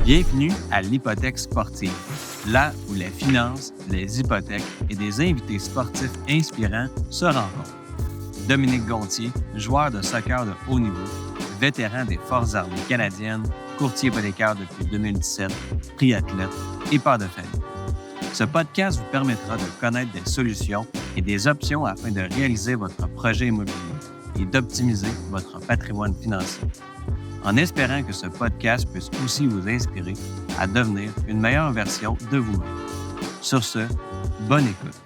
Bienvenue à l'Hypothèque sportive, là où les finances, les hypothèques et des invités sportifs inspirants se rencontrent. Dominique Gontier, joueur de soccer de haut niveau, vétéran des Forces armées canadiennes, courtier hypothécaire depuis 2017, triathlète et père de famille. Ce podcast vous permettra de connaître des solutions et des options afin de réaliser votre projet immobilier et d'optimiser votre patrimoine financier. En espérant que ce podcast puisse aussi vous inspirer à devenir une meilleure version de vous-même. Sur ce, bonne écoute.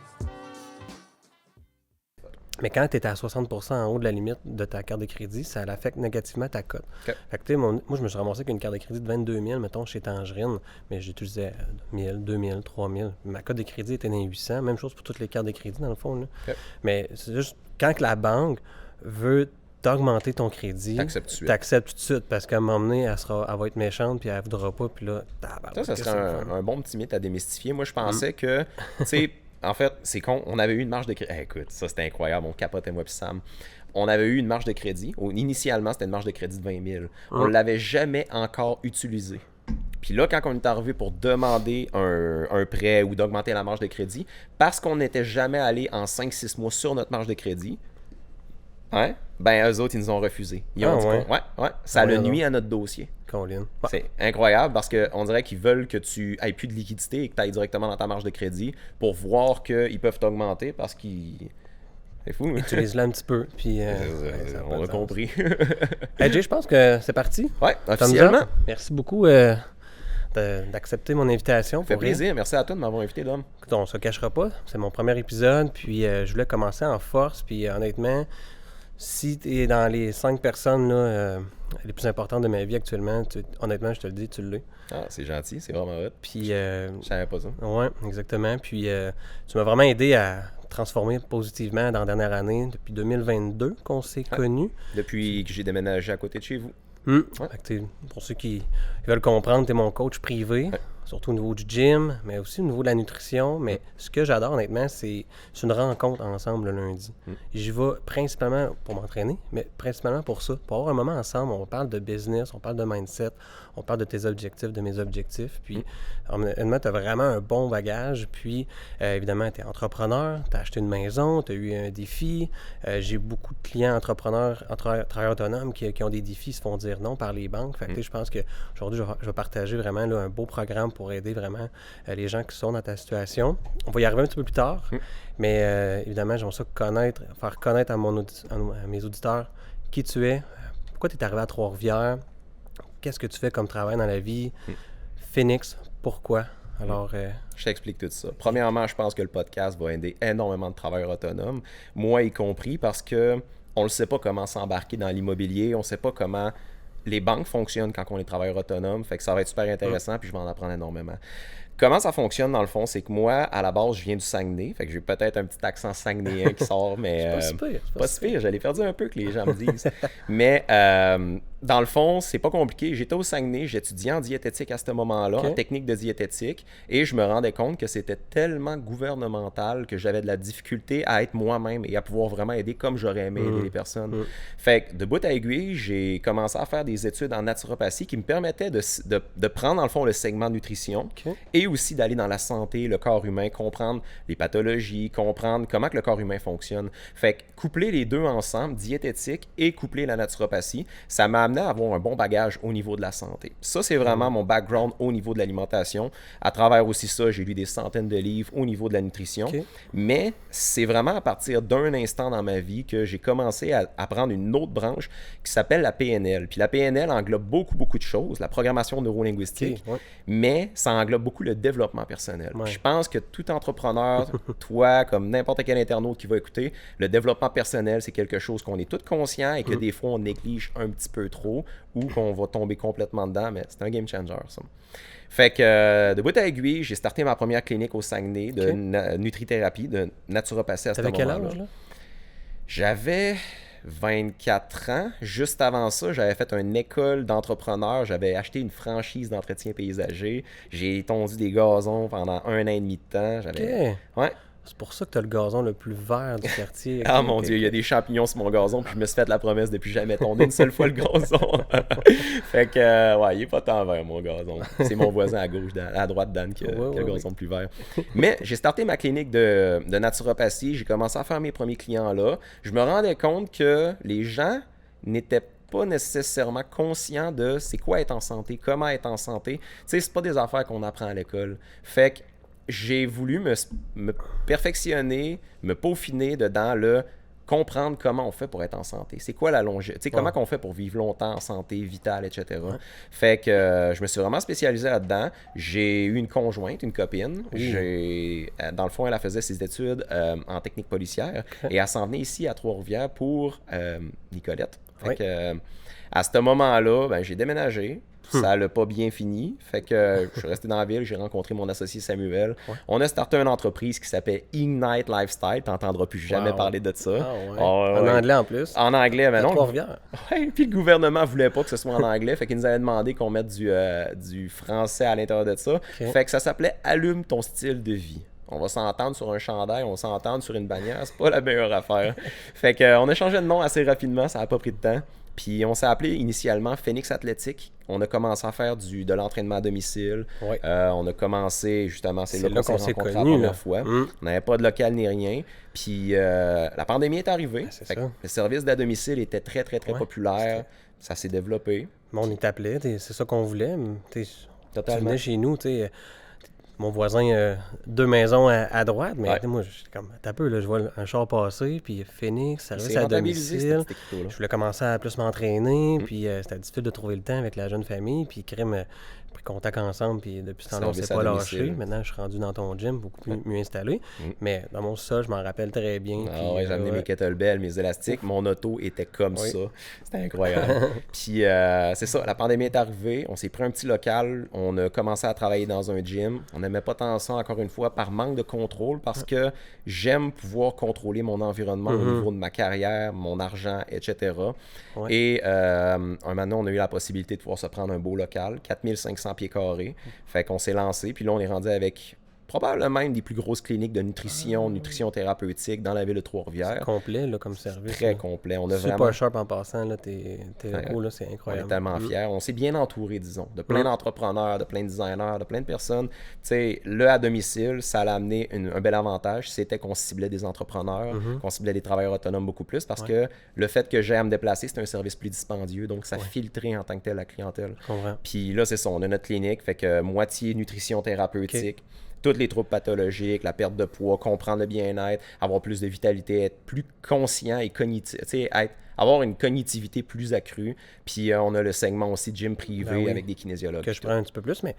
Mais quand tu es à 60% en haut de la limite de ta carte de crédit, ça affecte négativement ta cote. Okay. Fait que, moi, je me suis ramassé avec une carte de crédit de 22 000, mettons, chez Tangerine, mais j'utilisais 1 000, 2 000, 3 000. Ma cote de crédit était dans 800. Même chose pour toutes les cartes de crédit, dans le fond. Là. Okay. Mais c'est juste, quand la banque veut d'augmenter ton crédit, t'acceptes tout de suite parce qu'à un moment donné, elle va être méchante puis elle voudra pas, puis là, ça serait un bon petit mythe à démystifier. Moi, je pensais que, tu sais, en fait, c'est con, on avait eu une marge de crédit. Écoute, ça c'était incroyable, on capotait moi puis Sam. On avait eu une marge de crédit. Initialement, c'était une marge de crédit de 20 000. On ne l'avait jamais encore utilisée. Puis là, quand on est arrivé pour demander un prêt ou d'augmenter la marge de crédit, parce qu'on n'était jamais allé en 5-6 mois sur notre marge de crédit, hein? Ben, eux autres, ils nous ont refusé. Ils ont dit ça le nuit à notre dossier. Colin. C'est incroyable parce qu'on dirait qu'ils veulent que tu aies plus de liquidité et que tu ailles directement dans ta marge de crédit pour voir qu'ils peuvent t'augmenter parce qu'ils... C'est fou. Utilise-le un petit peu. Puis, on a compris. Hey Jay, je pense que c'est parti. Ouais, officiellement. Merci beaucoup d'accepter mon invitation. Ça fait plaisir. Merci à toi de m'avoir invité, Dom. Écoute, on se cachera pas. C'est mon premier épisode. Puis, je voulais commencer en force. Puis, honnêtement... Si tu es dans les 5 personnes là, les plus importantes de ma vie actuellement, honnêtement, je te le dis, tu l'es. Ah, c'est gentil, c'est vraiment hot. Puis, je savais pas ça. Oui, exactement. Puis, tu m'as vraiment aidé à transformer positivement dans la dernière année, depuis 2022 qu'on s'est connus. Depuis que j'ai déménagé à côté de chez vous. Fait que pour ceux qui veulent comprendre, tu es mon coach privé. Surtout au niveau du gym, mais aussi au niveau de la nutrition. Mais ce que j'adore, honnêtement, c'est une rencontre ensemble le lundi. J'y vais principalement pour m'entraîner, mais principalement pour ça. Pour avoir un moment ensemble, on parle de business, on parle de mindset, on parle de tes objectifs, de mes objectifs. Puis, honnêtement, tu as vraiment un bon bagage. Puis, évidemment, tu es entrepreneur, tu as acheté une maison, tu as eu un défi. J'ai beaucoup de clients entrepreneurs, travailleurs autonomes qui ont des défis, se font dire non par les banques. Fait que, je pense qu'aujourd'hui, je vais partager vraiment là, un beau programme pour aider vraiment les gens qui sont dans ta situation. On va y arriver un petit peu plus tard, mais évidemment, j'aimerais ça faire connaître à mes auditeurs qui tu es, pourquoi tu es arrivé à Trois-Rivières, qu'est-ce que tu fais comme travail dans la vie, Phoenix, pourquoi? Alors, je t'explique tout ça. Premièrement, je pense que le podcast va aider énormément de travailleurs autonomes, moi y compris, parce que on ne sait pas comment s'embarquer dans l'immobilier, on ne sait pas comment les banques fonctionnent quand on est travailleur autonome, fait que ça va être super intéressant, puis je vais en apprendre énormément. Comment ça fonctionne dans le fond, c'est que moi, à la base, je viens du Saguenay, fait que j'ai peut-être un petit accent saguenayen qui sort, mais c'est pas si pire, je l'ai perdu un peu que les gens me disent. Mais dans le fond, c'est pas compliqué. J'étais au Saguenay, j'étudiais en diététique à ce moment-là, en technique de diététique, et je me rendais compte que c'était tellement gouvernemental que j'avais de la difficulté à être moi-même et à pouvoir vraiment aider comme j'aurais aimé aider les personnes. Fait que de bout à aiguille, j'ai commencé à faire des études en naturopathie qui me permettaient de prendre dans le fond le segment nutrition et aussi d'aller dans la santé, le corps humain, comprendre les pathologies, comprendre comment que le corps humain fonctionne. Fait que coupler les deux ensemble, diététique et coupler la naturopathie, ça m'a amené à avoir un bon bagage au niveau de la santé. Ça, c'est vraiment mon background au niveau de l'alimentation. À travers aussi ça, j'ai lu des centaines de livres au niveau de la nutrition. Mais c'est vraiment à partir d'un instant dans ma vie que j'ai commencé à prendre une autre branche qui s'appelle la PNL. Puis la PNL englobe beaucoup de choses, la programmation neurolinguistique, mais ça englobe beaucoup le développement personnel. Je pense que tout entrepreneur, toi, comme n'importe quel internaute qui va écouter, le développement personnel, c'est quelque chose qu'on est tous conscients et que des fois, on néglige un petit peu trop ou qu'on va tomber complètement dedans, mais c'est un game changer, ça. Fait que de bout à aiguille, j'ai starté ma première clinique au Saguenay de nutrithérapie, de naturopathie à ce moment-là. T'avais quel âge, là? J'avais 24 ans. Juste avant ça, j'avais fait une école d'entrepreneur. J'avais acheté une franchise d'entretien paysager. J'ai tondu des gazons pendant 1 an et demi de temps. OK. Ouais. C'est pour ça que tu as le gazon le plus vert du quartier. Ah mon Dieu, il y a des champignons sur mon gazon, puis je me suis fait la promesse depuis jamais tourner une seule fois le gazon. Fait que, ouais, il est pas tant vert, mon gazon. C'est mon voisin à gauche, à droite, Dan, qui a le gazon plus vert. Mais j'ai starté ma clinique de naturopathie, j'ai commencé à faire mes premiers clients là. Je me rendais compte que les gens n'étaient pas nécessairement conscients de c'est quoi être en santé, comment être en santé. Tu sais, c'est pas des affaires qu'on apprend à l'école. Fait que j'ai voulu me perfectionner, me peaufiner dedans le comprendre comment on fait pour être en santé. C'est quoi la longévité? Tu sais, comment on fait pour vivre longtemps en santé, vitale, etc. Ouais. Fait que je me suis vraiment spécialisé là-dedans. J'ai eu une conjointe, une copine. Dans le fond, elle faisait ses études en technique policière et elle s'en venait ici à Trois-Rivières pour Nicolette. Fait que à ce moment-là, ben, j'ai déménagé. Ça l'a pas bien fini. Fait que je suis resté dans la ville, j'ai rencontré mon associé Samuel. Ouais. On a starté une entreprise qui s'appelle Ignite Lifestyle. T'entendras plus jamais parler de ça. En anglais en plus. En anglais, mais non. Trois-Rivières. Ouais, puis le gouvernement voulait pas que ce soit en anglais. Fait qu'il nous avait demandé qu'on mette du français à l'intérieur de ça. Fait que ça s'appelait Allume ton style de vie. On va s'entendre sur un chandail, on va s'entendre sur une bannière. C'est pas la meilleure affaire. Fait qu'on a changé de nom assez rapidement. Ça a pas pris de temps. Puis on s'est appelé initialement Phoenix Athletic. On a commencé à faire de l'entraînement à domicile. Ouais. On a commencé, justement, c'est là qu'on s'est rencontrés la première fois. On n'avait pas de local ni rien. Puis la pandémie est arrivée. Le service d'à domicile était très, très, très populaire. Ça s'est développé. On y t'appelait, c'est ça qu'on voulait. Totalement. Tu venais chez nous, tu sais. Mon voisin, 2 maisons à droite, mais moi, j'étais comme, t'as peu, là, je vois un char passer, puis Phoenix, service à domicile. Je voulais commencer à plus m'entraîner, puis c'était difficile de trouver le temps avec la jeune famille, puis Crème pris contact ensemble, puis depuis ce temps-là, on s'est pas lâché. Maintenant, je suis rendu dans ton gym, beaucoup mieux installé. Mais dans mon sol, je m'en rappelle très bien. Ah ouais, j'ai amené mes kettlebells, mes élastiques. Mon auto était comme ça. C'était incroyable. Puis c'est ça, la pandémie est arrivée. On s'est pris un petit local. On a commencé à travailler dans un gym. On n'aimait pas tant ça, encore une fois, par manque de contrôle, parce que j'aime pouvoir contrôler mon environnement au niveau de ma carrière, mon argent, etc. Et un moment donné, on a eu la possibilité de pouvoir se prendre un beau local, 4500 pieds carrés. Fait qu'on s'est lancé. Puis là, on est rendu avec probablement une des plus grosses cliniques de nutrition thérapeutique dans la ville de Trois-Rivières. C'est complet là, comme service. Très complet. On a super vraiment... sharp en passant. Là, tes locaux, là, c'est incroyable. On est tellement fiers. On s'est bien entouré, disons, de plein d'entrepreneurs, de plein de designers, de plein de personnes. Tu sais, le à domicile, ça a amené un bel avantage. C'était qu'on ciblait des entrepreneurs, qu'on ciblait des travailleurs autonomes beaucoup plus, parce que le fait que j'ai à me déplacer, c'est un service plus dispendieux. Donc, ça filtrait en tant que tel la clientèle. Puis là, c'est ça. On a notre clinique, fait que moitié nutrition thérapeutique. Toutes les troubles pathologiques, la perte de poids, comprendre le bien-être, avoir plus de vitalité, être plus conscient et cognitif, avoir une cognitivité plus accrue. Puis on a le segment aussi gym privé avec des kinésiologues. Que je prends un petit peu plus, mais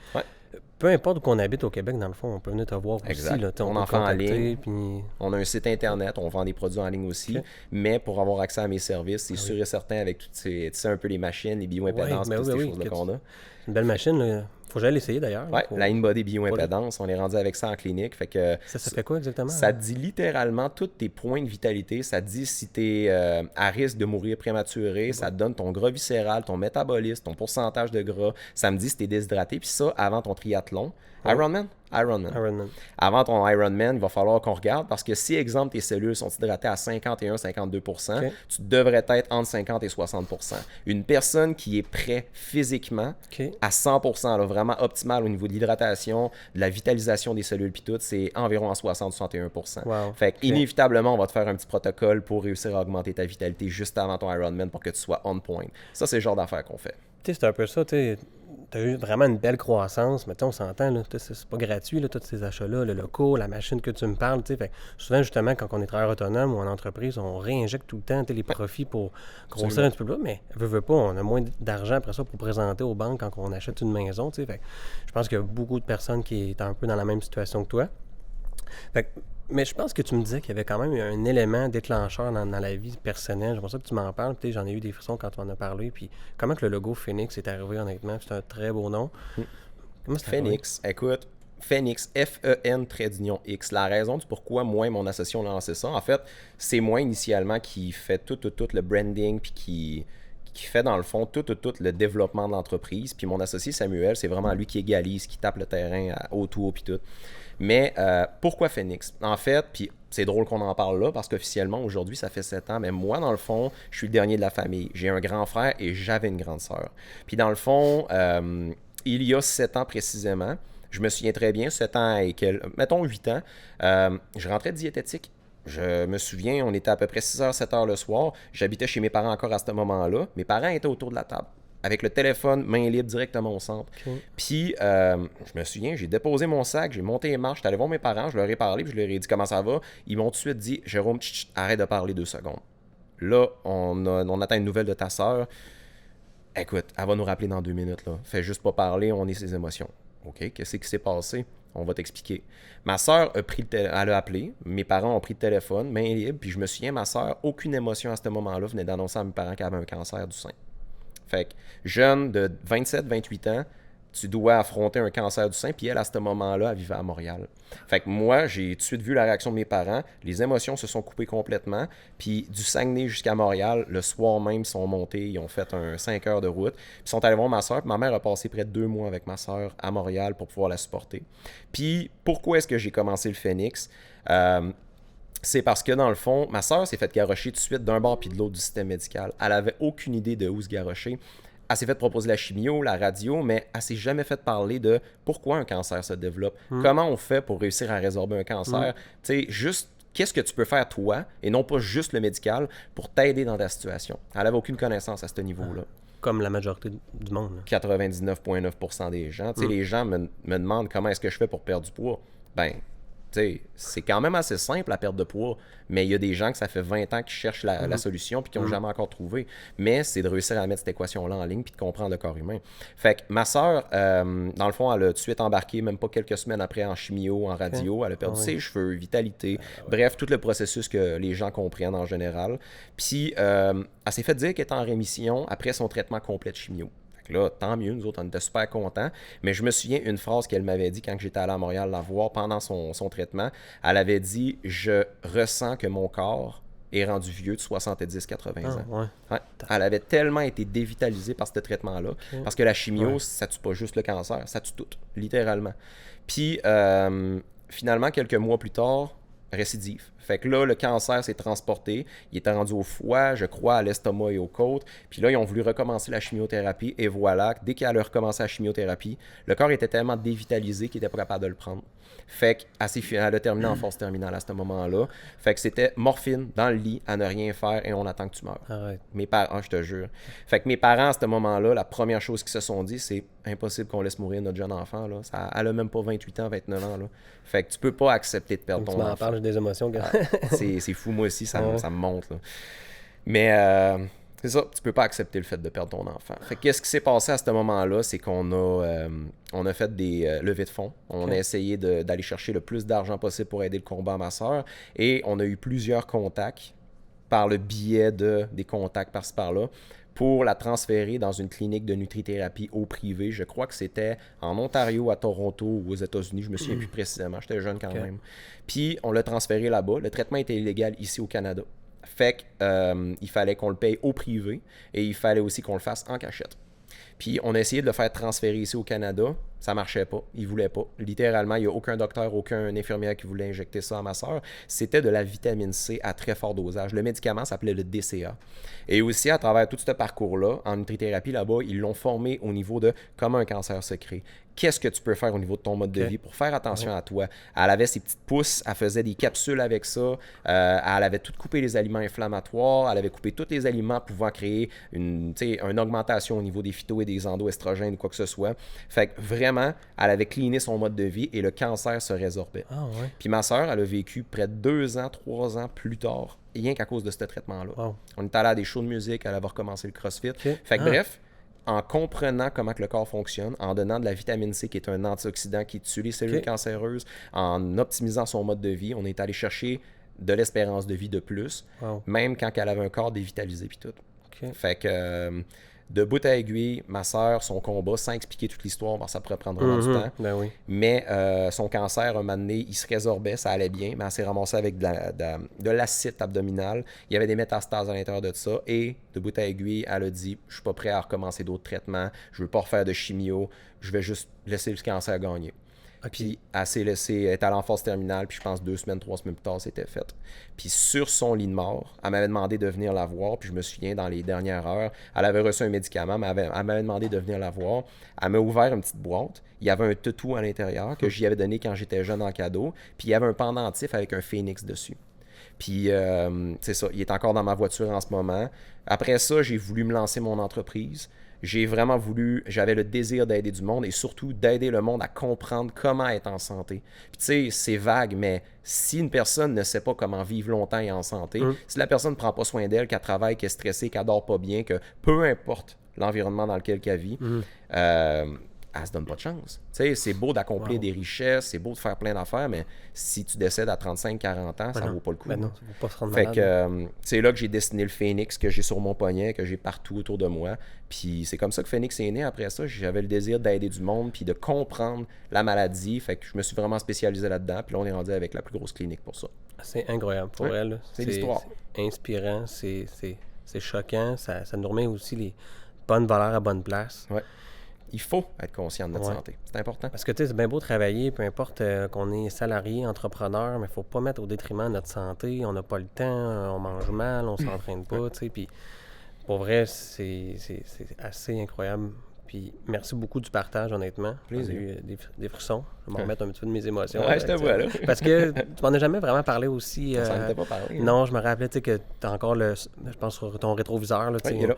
peu importe où qu'on habite au Québec, dans le fond, on peut venir te voir aussi. Là, on en fait en ligne. Puis... On a un site internet, on vend des produits en ligne aussi. Mais pour avoir accès à mes services, c'est sûr et certain avec toutes ces, tu sais, un peu les machines, les bioimpedances, toutes ces choses-là qu'on a. C'est une belle machine, là. Faut que j'aille l'essayer d'ailleurs. Oui, la InBody bioimpédance, on est rendu avec ça en clinique. Fait que ça fait quoi exactement? Ça dit littéralement tous tes points de vitalité. Ça dit si tu es à risque de mourir prématuré. Ça te donne ton gras viscéral, ton métabolisme, ton pourcentage de gras. Ça me dit si tu es déshydraté. Puis ça, avant ton triathlon. Ironman. Avant ton Ironman, il va falloir qu'on regarde parce que si, exemple, tes cellules sont hydratées à 51-52%, tu devrais être entre 50 et 60%. Une personne qui est prête physiquement à 100%, là, vraiment optimale au niveau de l'hydratation, de la vitalisation des cellules puis tout, c'est environ à 60-61%. Fait inévitablement, on va te faire un petit protocole pour réussir à augmenter ta vitalité juste avant ton Ironman pour que tu sois on point. Ça, c'est le genre d'affaires qu'on fait. Tu sais, c'est un peu ça, tu sais. Tu as eu vraiment une belle croissance, mais on s'entend, là, c'est pas gratuit, là, tous ces achats-là, le locaux, la machine que tu me parles. Fait, souvent, justement, quand on est travailleur autonome ou en entreprise, on réinjecte tout le temps les profits pour grossir un petit peu plus, mais veut pas, on a moins d'argent après ça pour présenter aux banques quand on achète une maison. Fait, je pense qu'il y a beaucoup de personnes qui sont un peu dans la même situation que toi. Fait, mais je pense que tu me disais qu'il y avait quand même un élément déclencheur dans la vie personnelle. J'aimerais ça que tu m'en parles. Peut-être j'en ai eu des frissons quand tu en as parlé. Puis comment que le logo Phoenix est arrivé, honnêtement? C'est un très beau nom. Comment c'est Phoenix, écoute, Phoenix, F-E-N-X. La raison du pourquoi moi et mon associé ont lancé ça, en fait, c'est moi initialement qui fait tout le branding puis qui qui fait dans le fond tout le développement de l'entreprise. Puis mon associé Samuel, c'est vraiment lui qui égalise, qui tape le terrain autour puis tout. Mais pourquoi Phoenix? En fait, puis c'est drôle qu'on en parle là parce qu'officiellement aujourd'hui ça fait 7 ans, mais moi dans le fond, je suis le dernier de la famille. J'ai un grand frère et j'avais une grande sœur. Puis dans le fond, il y a 7 ans précisément, je me souviens très bien, 7 ans et mettons 8 ans, je rentrais de diététique. Je me souviens, on était à peu près 6h, 7h le soir. J'habitais chez mes parents encore à ce moment-là. Mes parents étaient autour de la table, avec le téléphone, main libre, directement au centre. Puis, je me souviens, j'ai déposé mon sac, j'ai monté les marches, j'étais allé voir mes parents, je leur ai parlé, puis je leur ai dit comment ça va. Ils m'ont tout de suite dit, Jérôme, arrête de parler 2 secondes. Là, on attend une nouvelle de ta sœur. Écoute, elle va nous rappeler dans 2 minutes. Là. Fais juste pas parler, on est ses émotions. OK, qu'est-ce qui s'est passé? On va t'expliquer. Ma sœur elle a appelé, mes parents ont pris le téléphone, main libre, puis je me souviens, ma sœur, aucune émotion à ce moment-là, venait d'annoncer à mes parents qu'elle avait un cancer du sein. Fait que, jeune de 27-28 ans, tu dois affronter un cancer du sein, puis elle, à ce moment-là, elle vivait à Montréal. Fait que moi, j'ai tout de suite vu la réaction de mes parents, les émotions se sont coupées complètement, puis du Saguenay jusqu'à Montréal, le soir même, ils sont montés, ils ont fait un 5 heures de route, puis ils sont allés voir ma soeur, puis ma mère a passé près de 2 mois avec ma soeur à Montréal pour pouvoir la supporter. Puis, pourquoi est-ce que j'ai commencé le Phoenix? C'est parce que, dans le fond, ma soeur s'est fait garrocher tout de suite d'un bord puis de l'autre du système médical. Elle avait aucune idée de où se garrocher. Elle s'est fait proposer la chimio, la radio, mais elle s'est jamais fait parler de pourquoi un cancer se développe. Comment on fait pour réussir à résorber un cancer. Tu sais, juste qu'est-ce que tu peux faire toi, et non pas juste le médical, pour t'aider dans ta situation. Elle n'avait aucune connaissance à ce niveau-là. Comme la majorité du monde. Là. 99,9% des gens. Tu sais, les gens me demandent comment est-ce que je fais pour perdre du poids. Ben, tu sais, c'est quand même assez simple la perte de poids, mais il y a des gens que ça fait 20 ans qui cherchent la solution puis qui n'ont jamais encore trouvé. Mais c'est de réussir à mettre cette équation-là en ligne puis de comprendre le corps humain. Fait que ma sœur, dans le fond, elle a tout de suite embarqué, même pas quelques semaines après, en chimio, en radio. Elle a perdu ses cheveux, vitalité, bref, tout le processus que les gens comprennent en général. Puis, elle s'est fait dire qu'elle était en rémission après son traitement complet de chimio. Là, tant mieux, nous autres, on était super contents. Mais je me souviens une phrase qu'elle m'avait dit quand j'étais allé à Montréal la voir pendant son traitement. Elle avait dit « Je ressens que mon corps est rendu vieux de 70-80 ans. » Ouais. Elle avait tellement été dévitalisée par ce traitement-là. Parce que la chimio, ça tue pas juste le cancer, ça tue tout, littéralement. Puis, finalement, quelques mois plus tard, récidive. Fait que là, le cancer s'est transporté. Il était rendu au foie, je crois, à l'estomac et aux côtes. Puis là, ils ont voulu recommencer la chimiothérapie. Et voilà, dès qu'elle a recommencé la chimiothérapie, le corps était tellement dévitalisé qu'il était pas capable de le prendre. Fait qu'elle a terminé en force terminale à ce moment-là. Fait que c'était morphine dans le lit, à ne rien faire et on attend que tu meurs. Arrête. Mes parents, je te jure. Fait que mes parents, à ce moment-là, la première chose qu'ils se sont dit, c'est impossible qu'on laisse mourir notre jeune enfant. Là. Elle a même pas 28 ans, 29 ans. Là. Fait que tu peux pas accepter de perdre ton enfant. Tu m'en parles, j'ai des émotions. C'est fou, moi aussi, ça me monte. Là. Mais c'est ça, tu peux pas accepter le fait de perdre ton enfant. Fait que qu'est-ce qui s'est passé à ce moment-là, c'est qu'on a fait des levées de fonds. On a essayé d'aller chercher le plus d'argent possible pour aider le combat à ma soeur. Et on a eu plusieurs contacts par le biais des contacts par-ci par-là pour la transférer dans une clinique de nutrithérapie au privé. Je crois que c'était en Ontario, à Toronto ou aux États-Unis. Je me souviens plus précisément. J'étais jeune quand même. Puis, on l'a transféré là-bas. Le traitement était illégal ici au Canada. Fait qu'il fallait qu'on le paye au privé et il fallait aussi qu'on le fasse en cachette. Puis, on a essayé de le faire transférer ici au Canada. Ça marchait pas. Ils voulaient pas. Littéralement, il n'y a aucun docteur, aucun infirmière qui voulait injecter ça à ma soeur. C'était de la vitamine C à très fort dosage. Le médicament s'appelait le DCA. Et aussi, à travers tout ce parcours-là, en nutrithérapie, là-bas, ils l'ont formé au niveau de comment un cancer se crée. Qu'est-ce que tu peux faire au niveau de ton mode de vie pour faire attention à toi? Elle avait ses petites pousses, elle faisait des capsules avec ça, elle avait tout coupé les aliments inflammatoires, elle avait coupé tous les aliments pouvant créer une augmentation au niveau des phyto et des endoestrogènes ou quoi que ce soit. Fait que vraiment, elle avait cleané son mode de vie et le cancer se résorbait. Ah, ouais. Puis ma soeur, elle a vécu près de 2 ans, 3 ans plus tard, rien qu'à cause de ce traitement-là. Wow. On est allé à des shows de musique, elle avait recommencé le CrossFit. Fait que bref, en comprenant comment que le corps fonctionne, en donnant de la vitamine C qui est un antioxydant qui tue les cellules cancéreuses, en optimisant son mode de vie, on est allé chercher de l'espérance de vie de plus, même quand elle avait un corps dévitalisé puis tout. Fait que De bout à aiguille, ma sœur, son combat, sans expliquer toute l'histoire, parce que ça pourrait prendre vraiment du temps. Ben oui. Mais son cancer, un moment donné, il se résorbait, ça allait bien, mais elle s'est ramassée avec de l'acide abdominal. Il y avait des métastases à l'intérieur de ça. Et de bout à aiguille, elle a dit « Je suis pas prêt à recommencer d'autres traitements. Je veux pas refaire de chimio. Je vais juste laisser le cancer gagner. » Puis elle s'est laissée, elle est allée en phase terminale, puis je pense 2 semaines, 3 semaines plus tard, c'était fait. Puis sur son lit de mort, elle m'avait demandé de venir la voir, puis je me souviens, dans les dernières heures, elle avait reçu un médicament, mais elle m'avait demandé de venir la voir. Elle m'a ouvert une petite boîte, il y avait un toutou à l'intérieur que j'y avais donné quand j'étais jeune en cadeau, puis il y avait un pendentif avec un phénix dessus. Puis, c'est ça, il est encore dans ma voiture en ce moment. Après ça, j'ai voulu me lancer mon entreprise. J'ai vraiment j'avais le désir d'aider du monde et surtout d'aider le monde à comprendre comment être en santé. Puis tu sais, c'est vague, mais si une personne ne sait pas comment vivre longtemps et en santé, si la personne ne prend pas soin d'elle, qu'elle travaille, qu'elle est stressée, qu'elle dort pas bien, que peu importe l'environnement dans lequel elle vit, elle se donne pas de chance. Tu sais, c'est beau d'accomplir des richesses, c'est beau de faire plein d'affaires, mais si tu décèdes à 35-40 ans, ça vaut pas le coup. Ben non, ça vaut pas se rendre Fait malade. que c'est là que j'ai dessiné le phénix que j'ai sur mon poignet, que j'ai partout autour de moi. Puis c'est comme ça que Phoenix est né. Après ça, j'avais le désir d'aider du monde puis de comprendre la maladie. Fait que je me suis vraiment spécialisé là-dedans. Puis là, on est rendu avec la plus grosse clinique pour ça. C'est incroyable pour elle. C'est l'histoire. C'est inspirant, c'est choquant. Ça nous remet aussi les bonnes valeurs à bonne place. Ouais. Il faut être conscient de notre santé. C'est important. Parce que tu sais, c'est bien beau travailler, peu importe qu'on est salarié, entrepreneur, mais il ne faut pas mettre au détriment de notre santé. On n'a pas le temps, on mange mal, on ne s'entraîne pas, tu sais. Puis pour vrai, c'est assez incroyable. Puis merci beaucoup du partage, honnêtement. J'ai eu des frissons. Je vais m'en remettre un petit peu de mes émotions. Ouais, je te vois là. Parce que tu m'en as jamais vraiment parlé aussi. Ça n'en était pas parlé. Non, je me rappelais que tu as encore je pense sur ton rétroviseur, là, il est là.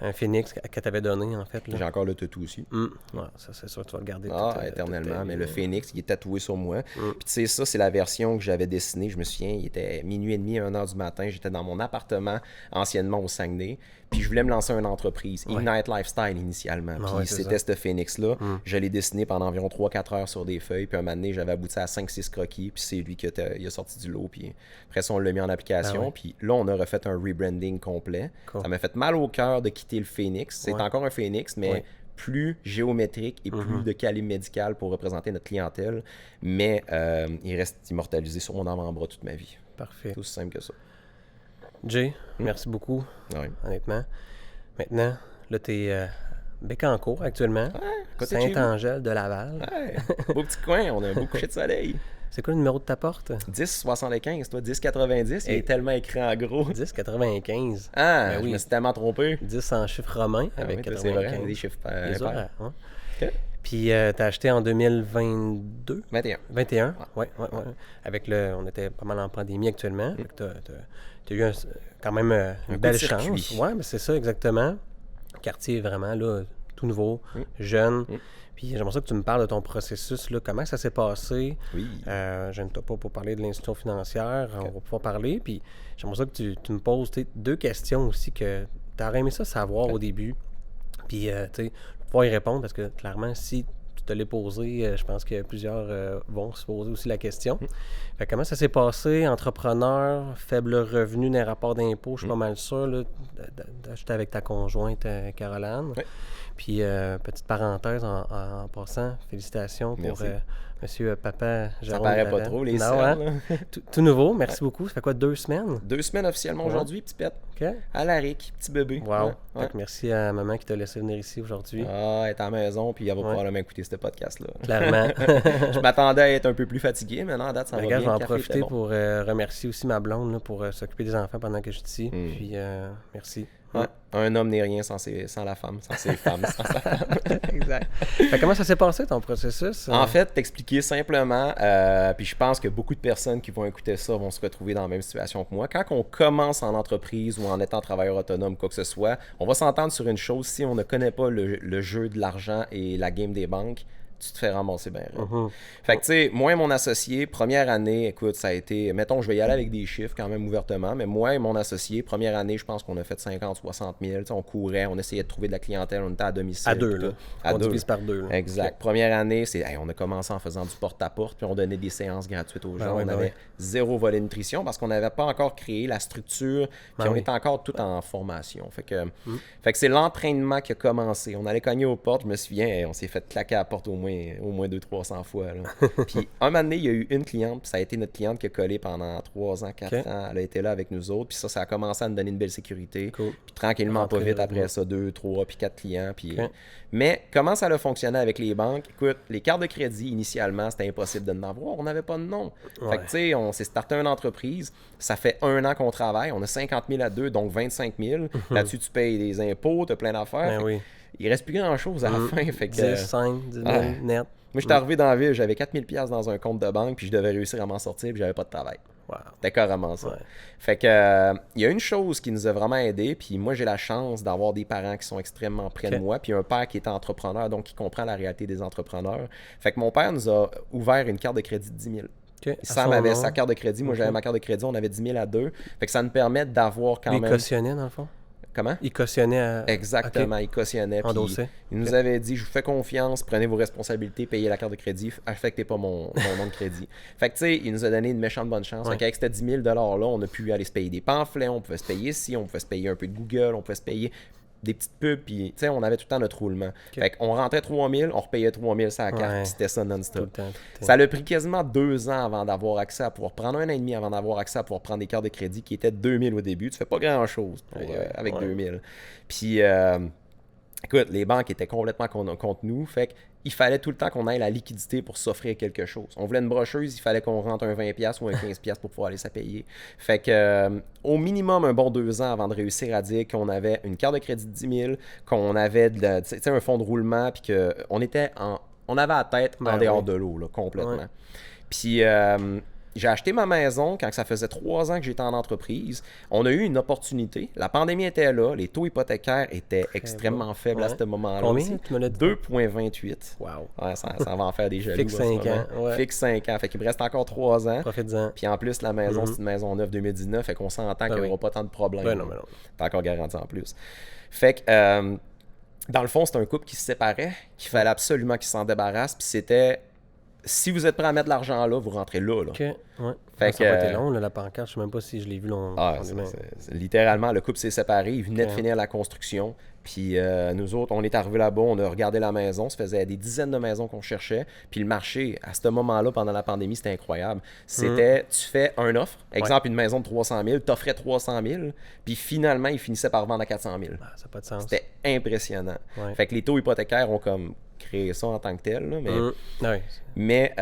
un phénix que tu avais donné, en fait. J'ai encore le toutou aussi. Ouais, ça, c'est sûr, tu vas le garder. Éternellement. Mais le phénix, il est tatoué sur moi. Puis tu sais, ça, c'est la version que j'avais dessinée. Je me souviens, il était minuit et demi, 1h du matin. J'étais dans mon appartement, anciennement au Saguenay. Puis je voulais me lancer une entreprise. Ignite Lifestyle, initialement. Puis c'était ce phénix-là. Je l'ai dessiné pendant environ 3-4 heures sur des feuilles. Puis un moment donné, j'avais abouti à 5-6 croquis. Puis c'est lui qui a sorti du lot. Puis après ça, on l'a mis en application. Puis là, on a refait un rebranding complet. Cool. Ça m'a fait mal au cœur de quitter le phénix. C'est encore un phénix, mais plus géométrique et plus de calibre médical pour représenter notre clientèle. Mais il reste immortalisé sur mon avant-bras toute ma vie. Parfait. Tout aussi simple que ça. Jay, merci beaucoup, honnêtement. Maintenant, là, tu es Bécancour actuellement. Saint-Angèle de Laval. Beau petit coin, on a un beau coucher de soleil. C'est quoi le numéro de ta porte? 10,75, toi, 10,90. Il est tellement écrit en gros. 10,95. Ah, je me suis tellement trompé. 10 en chiffres romains avec 95. C'est vrai, des chiffres impairs. Puis, t'as acheté en 2022? 21. Ouais. Avec on était pas mal en pandémie actuellement. T'as eu quand même une belle chance. Ouais, mais c'est ça, exactement. Quartier vraiment, là, tout nouveau, jeune. Puis j'aimerais ça que tu me parles de ton processus, là, comment ça s'est passé. Oui. Je ne t'ai pas pour parler de l'institution financière, on va pouvoir parler. Puis j'aimerais ça que tu me poses 2 questions aussi que tu aurais aimé ça savoir au début. Puis, tu sais, pouvoir y répondre parce que clairement, si tu te l'es posé, je pense que plusieurs vont se poser aussi la question. Fait, comment ça s'est passé, entrepreneur, faible revenu d'un rapport d'impôt, je suis pas mal sûr, là, d'acheter avec ta conjointe Caroline. Puis, petite parenthèse en passant, félicitations pour monsieur Papa Jérôme. Ça paraît pas trop, les serres, tout nouveau, merci beaucoup. Ça fait quoi, 2 semaines? 2 semaines officiellement aujourd'hui, petit pet. À la RIC, petit bébé. Wow. Merci à maman qui t'a laissé venir ici aujourd'hui. Elle est à la maison, puis elle va probablement écouter ce podcast-là. Clairement. Je m'attendais à être un peu plus fatigué, mais non, à date, ça va bien. Je vais en profiter pour remercier aussi ma blonde là, pour s'occuper des enfants pendant que je suis ici. Puis, merci. Un homme n'est rien sans la femme, sans ses femmes, sans sa femme. Exact. Fait, comment ça s'est passé ton processus? En fait, t'expliquer simplement, puis je pense que beaucoup de personnes qui vont écouter ça vont se retrouver dans la même situation que moi. Quand on commence en entreprise ou en étant travailleur autonome, quoi que ce soit, on va s'entendre sur une chose, si on ne connaît pas le jeu de l'argent et la game des banques, tu te fais ramasser bien. Mhm. Fait que, tu sais, moi et mon associé, première année, écoute, ça a été, mettons, je vais y aller avec des chiffres quand même ouvertement, mais moi et mon associé, première année, je pense qu'on a fait 50, 60 000. Tu sais, on courait, on essayait de trouver de la clientèle, on était à domicile. À deux, puis là. tout. À On deux. divise par deux. Là. Exact. Ok. Première année, on a commencé en faisant du porte-à-porte, puis on donnait des séances gratuites aux gens. ouais, On avait zéro volet nutrition parce qu'on n'avait pas encore créé la structure, puis on était encore tout en formation. Fait que c'est l'entraînement qui a commencé. On allait cogner aux portes, je me souviens, on s'est fait claquer à la porte au moins 200-300 fois. Là. Puis un moment donné, il y a eu une cliente, puis ça a été notre cliente qui a collé pendant 3 ans, 4 ans. Elle a été là avec nous autres, puis ça a commencé à nous donner une belle sécurité. Cool. Puis tranquillement, pas vite, après ça, 2, 3, puis 4 clients. Puis, mais comment ça a fonctionné avec les banques? Écoute, les cartes de crédit, initialement, c'était impossible de en avoir. On n'avait pas de nom. Fait que, tu sais, on s'est starté une entreprise. Ça fait 1 an qu'on travaille. On a 50 000 à deux, donc 25 000. Là-dessus, tu payes des impôts, tu as plein d'affaires. Il reste plus grand-chose à la fin. Fait que, 10, 5, 10 000 net. Moi, j'étais arrivé dans la ville, j'avais 4 000 $ dans un compte de banque, puis je devais réussir à m'en sortir, puis j'avais pas de travail. Wow. C'était carrément ça. Ouais. Fait que, il y a une chose qui nous a vraiment aidé, puis moi, j'ai la chance d'avoir des parents qui sont extrêmement près de moi, puis un père qui est entrepreneur, donc qui comprend la réalité des entrepreneurs. Fait que mon père nous a ouvert une carte de crédit de 10 000. Okay. Sam avait sa carte de crédit, moi j'avais ma carte de crédit, on avait 10 000 à deux. Fait que ça nous permet d'avoir quand même... Il cautionnait dans le fond? Comment? Il cautionnait à... Exactement, il cautionnait. Endossé. Il nous avait dit, je vous fais confiance, prenez vos responsabilités, payez la carte de crédit, affectez pas mon nom de crédit. Fait que tu sais, il nous a donné une méchante bonne chance. Fait qu'avec ces 10 000 $-là, on a pu aller se payer des pamphlets, on pouvait se payer ici, on pouvait se payer un peu de Google, on pouvait se payer des petites pubs, puis tu sais, on avait tout le temps notre roulement. Fait qu'on rentrait 3 000, on repayait 3 000 sur la carte, puis c'était ça non-stop. Tout le temps. Ça a pris quasiment 2 ans avant d'avoir accès à pouvoir prendre 1 an et demi avant d'avoir accès à pouvoir prendre des cartes de crédit qui étaient 2 000 au début. Tu fais pas grand-chose avec 2 000. Puis, écoute, les banques étaient complètement contre nous, fait qu'il fallait tout le temps qu'on ait la liquidité pour s'offrir quelque chose. On voulait une brocheuse, il fallait qu'on rentre un 20$ ou un 15$ pour pouvoir aller se payer. Fait que, au minimum, un bon 2 ans avant de réussir à dire qu'on avait une carte de crédit de 10 000, qu'on avait un fonds de roulement, puis qu'on était on avait la tête en dehors de l'eau, là, complètement. Ouais. Puis, j'ai acheté ma maison quand ça faisait 3 ans que j'étais en entreprise. On a eu une opportunité. La pandémie était là. Les taux hypothécaires étaient extrêmement faibles à ce moment-là. Combien tu me l'as dit? 2,28. Wow. Ouais, ça va en faire des jaloux. Fixe 5 ans. Ouais. Fixe 5 ans. Fait qu'il me reste encore 3 ans. Profites-en. Puis en plus, la maison, c'est une maison neuve 2019. Fait qu'on s'entend qu'il n'y aura pas tant de problèmes. Ben non. T'as encore garanti en plus. Fait que, dans le fond, c'est un couple qui se séparait, qu'il fallait absolument qu'ils s'en débarrassent. Puis c'était... Si vous êtes prêt à mettre de l'argent là, vous rentrez là. OK, ouais. Fait ça n'a pas été long, là, la pancarte. Je ne sais même pas si je l'ai vu long. Littéralement, le couple s'est séparé. Il venait de finir la construction. Puis nous autres, on est arrivés là-bas, on a regardé la maison. Ça faisait des dizaines de maisons qu'on cherchait. Puis le marché, à ce moment-là, pendant la pandémie, c'était incroyable. C'était, tu fais un offre. Exemple, une maison de 300 000, tu offrais 300 000. Puis finalement, il finissait par vendre à 400 000. Ah, ça n'a pas de sens. C'était impressionnant. Ouais. Fait que les taux hypothécaires ont comme créé ça en tant que tel. Là, mais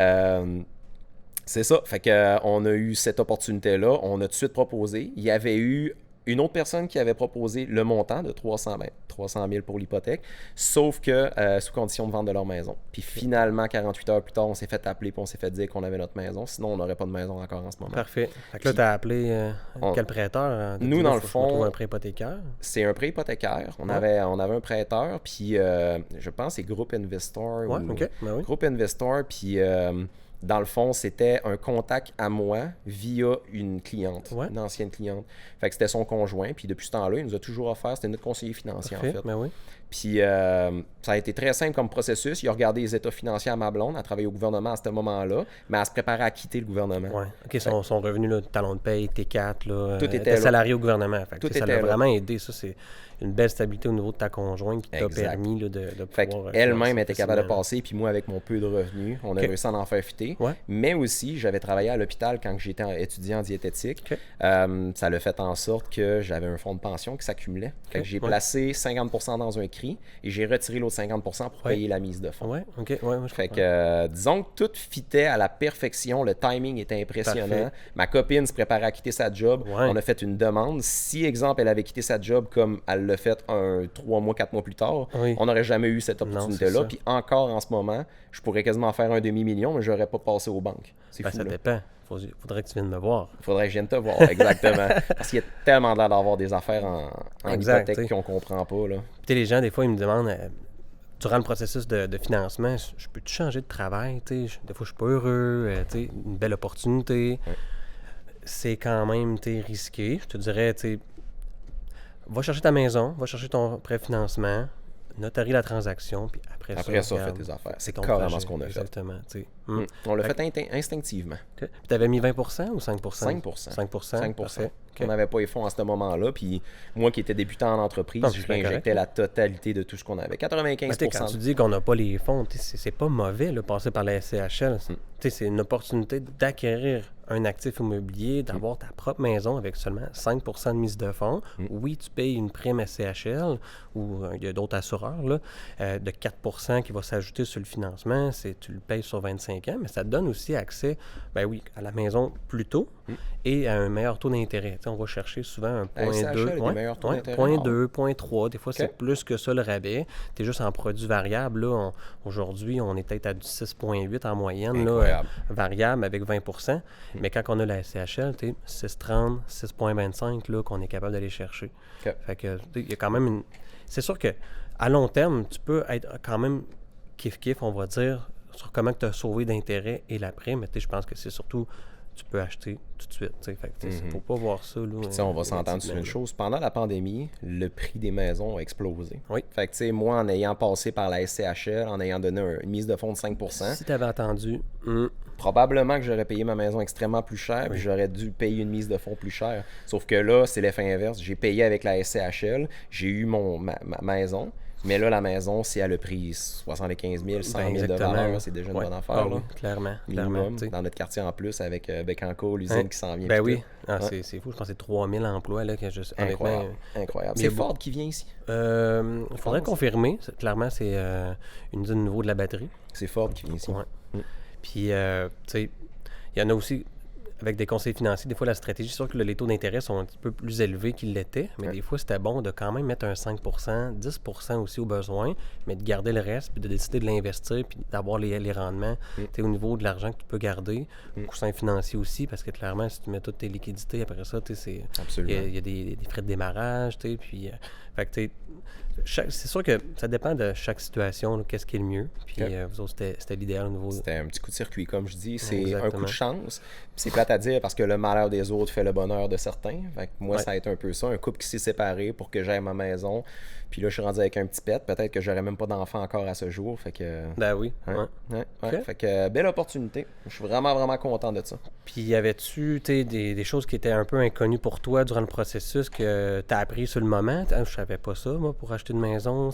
c'est ça. Fait que on a eu cette opportunité-là. On a tout de suite proposé. Il y avait eu une autre personne qui avait proposé le montant de 300 000 pour l'hypothèque, sauf que sous condition de vente de leur maison. Puis finalement, 48 heures plus tard, on s'est fait appeler et on s'est fait dire qu'on avait notre maison. Sinon, on n'aurait pas de maison encore en ce moment. Parfait. Fait que là, tu as appelé quel prêteur? Nous, dans le fond, un prêt hypothécaire? C'est un prêt hypothécaire. On avait un prêteur, puis je pense que c'est Groupe Investor. Ouais, OK. Ben oui. Groupe Investor, puis... dans le fond, c'était un contact à moi via une cliente, une ancienne cliente. Fait que c'était son conjoint. Puis depuis ce temps-là, il nous a toujours offert, c'était notre conseiller financier en fait. Ben oui. Puis ça a été très simple comme processus. Il a regardé les états financiers à ma blonde, elle travaillait au gouvernement à ce moment-là, mais elle se préparait à quitter le gouvernement. Oui. OK, son revenu, là, talon de paye, T4, là, tout était salarié au gouvernement. Fait que, ça l'a là. Vraiment aidé. Ça, c'est une belle stabilité au niveau de ta conjointe qui t'a permis là, de fait pouvoir... elle-même était capable de passer, puis moi, avec mon peu de revenus, on a réussi à en faire fitter. Ouais. Mais aussi, j'avais travaillé à l'hôpital quand j'étais étudiant en diététique. Ça l'a fait en sorte que j'avais un fonds de pension qui s'accumulait. Fait que j'ai placé 50% dans un CRI et j'ai retiré l'autre 50% pour payer la mise de fonds. Ouais, OK. Ouais, je fait que, disons que tout fitait à la perfection. Le timing était impressionnant. Parfait. Ma copine se préparait à quitter sa job. Ouais. On a fait une demande. Si, exemple, elle avait quitté sa job comme elle l'a fait 3 mois, 4 mois plus tard, on n'aurait jamais eu cette opportunité-là. Puis encore en ce moment, je pourrais quasiment faire un demi-million, mais je n'aurais pas passé aux banques. C'est fou. Ça dépend. Faudrait que tu viennes me voir. Faudrait que je vienne te voir, exactement. Parce qu'il y a tellement d'air d'avoir des affaires en hypothèque qu'on comprend pas. Là. Les gens, des fois, ils me demandent durant le processus de financement, je peux changer de travail, tu sais, des fois je suis pas heureux, tu sais, une belle opportunité. Ouais. C'est quand même, tu sais, risqué. Je te dirais, tu sais, va chercher ta maison, va chercher ton préfinancement, notarie la transaction, puis après Après ça, regarde, fais tes affaires. C'est ton carrément projet. ce qu'on a fait. Exactement, tu sais. On l'a fait instinctivement. OK. Puis t'avais mis 20% ou 5%? 5%. 5%. 5%. Parfait. On OK. n'avait pas les fonds à ce moment-là. Puis moi qui étais débutant en entreprise, Non, je c'est bien réinjectais correct. la totalité de tout ce qu'on avait. Mais 95%. quand tu dis qu'on n'a pas les fonds, c'est pas mauvais, là, passer par la SCHL. C'est une opportunité d'acquérir un actif immobilier, d'avoir ta propre maison avec seulement 5% de mise de fonds. Oui, tu payes une prime SCHL ou il y a d'autres assureurs là, de 4% qui va s'ajouter sur le financement. Tu le payes sur 25 ans, mais ça te donne aussi accès, ben oui, à la maison plus tôt et à un meilleur taux d'intérêt. Tu sais, on va chercher souvent un La SCHL 0.2, a des meilleurs taux d'intérêt. 0.2, 0.3. Des fois, OK. c'est plus que ça le rabais. Tu es juste en produit variable. Là, aujourd'hui, on est peut-être à du 6,8 en moyenne, là, Incroyable. variable avec 20%. Mais quand on a la SCHL, tu sais, 6,30, 6,25 là, qu'on est capable d'aller chercher. OK. Fait que, tu sais, il y a quand même une... C'est sûr que à long terme, tu peux être quand même kiff-kiff, on va dire, sur comment tu as sauvé d'intérêt et la prime. Mais tu sais, je pense que c'est surtout, tu peux acheter tout de suite. Tu sais. Fait que, tu sais, faut pas voir ça. Là, Tu sais, on va s'entendre sur une chose. Pendant la pandémie, le prix des maisons a explosé. Oui. Fait que, tu sais, moi, en ayant passé par la SCHL, en ayant donné une mise de fonds de 5%, Si tu avais attendu, probablement que j'aurais payé ma maison extrêmement plus cher, puis j'aurais dû payer une mise de fonds plus chère. Sauf que là, c'est l'effet inverse. J'ai payé avec la SCHL, j'ai eu ma maison, mais là, la maison, si elle a pris 75 000, 100 000 de exactement, valeur, là. c'est déjà une Ouais. bonne affaire. Ah là. oui, clairement. Minimum, tu sais. dans notre quartier en plus, avec Bécancour, l'usine Hein? qui s'en vient. Ben puis oui, ah, Ouais. c'est fou. Je pense que c'est 3000 emplois. Là, que je... tout. Honnêtement, Incroyable. Incroyable. il y a C'est Ford qui vient ici. il faudrait pense. confirmer. Clairement, c'est une usine au niveau de la batterie. C'est Ford qui vient ici. Ouais. Puis, tu sais, il y en a aussi, avec des conseils financiers, des fois, la stratégie, c'est sûr que les taux d'intérêt sont un petit peu plus élevés qu'ils l'étaient, mais des fois, c'était bon de quand même mettre un 5%, 10% aussi au besoin, mais de garder le reste, puis de décider de l'investir, puis d'avoir les rendements, tu sais, au niveau de l'argent que tu peux garder, coussin financier aussi, parce que clairement, si tu mets toutes tes liquidités, après ça, tu sais, Absolument. il y a des frais de démarrage, tu sais, puis, fait que, tu sais, c'est sûr que ça dépend de chaque situation, là, qu'est-ce qui est le mieux. Puis Ok. vous autres, c'était l'idéal au niveau... C'était un petit coup de circuit, comme je dis. C'est un Exactement. coup de chance. Puis c'est plate à dire parce que le malheur des autres fait le bonheur de certains. Fait que moi, Ouais. ça a été un peu ça. Un couple qui s'est séparé pour que j'aille à ma maison. Puis là, je suis rendu avec un petit pet. Peut-être que j'aurais même pas d'enfant encore à ce jour. Fait que... Ben oui, Ouais, ouais. ouais. Ok. Fait que belle opportunité. Je suis vraiment, vraiment content de ça. Puis y avait-tu des choses qui étaient un peu inconnues pour toi durant le processus que tu as appris sur le moment? Ah, je savais pas ça, moi, pour acheter une maison.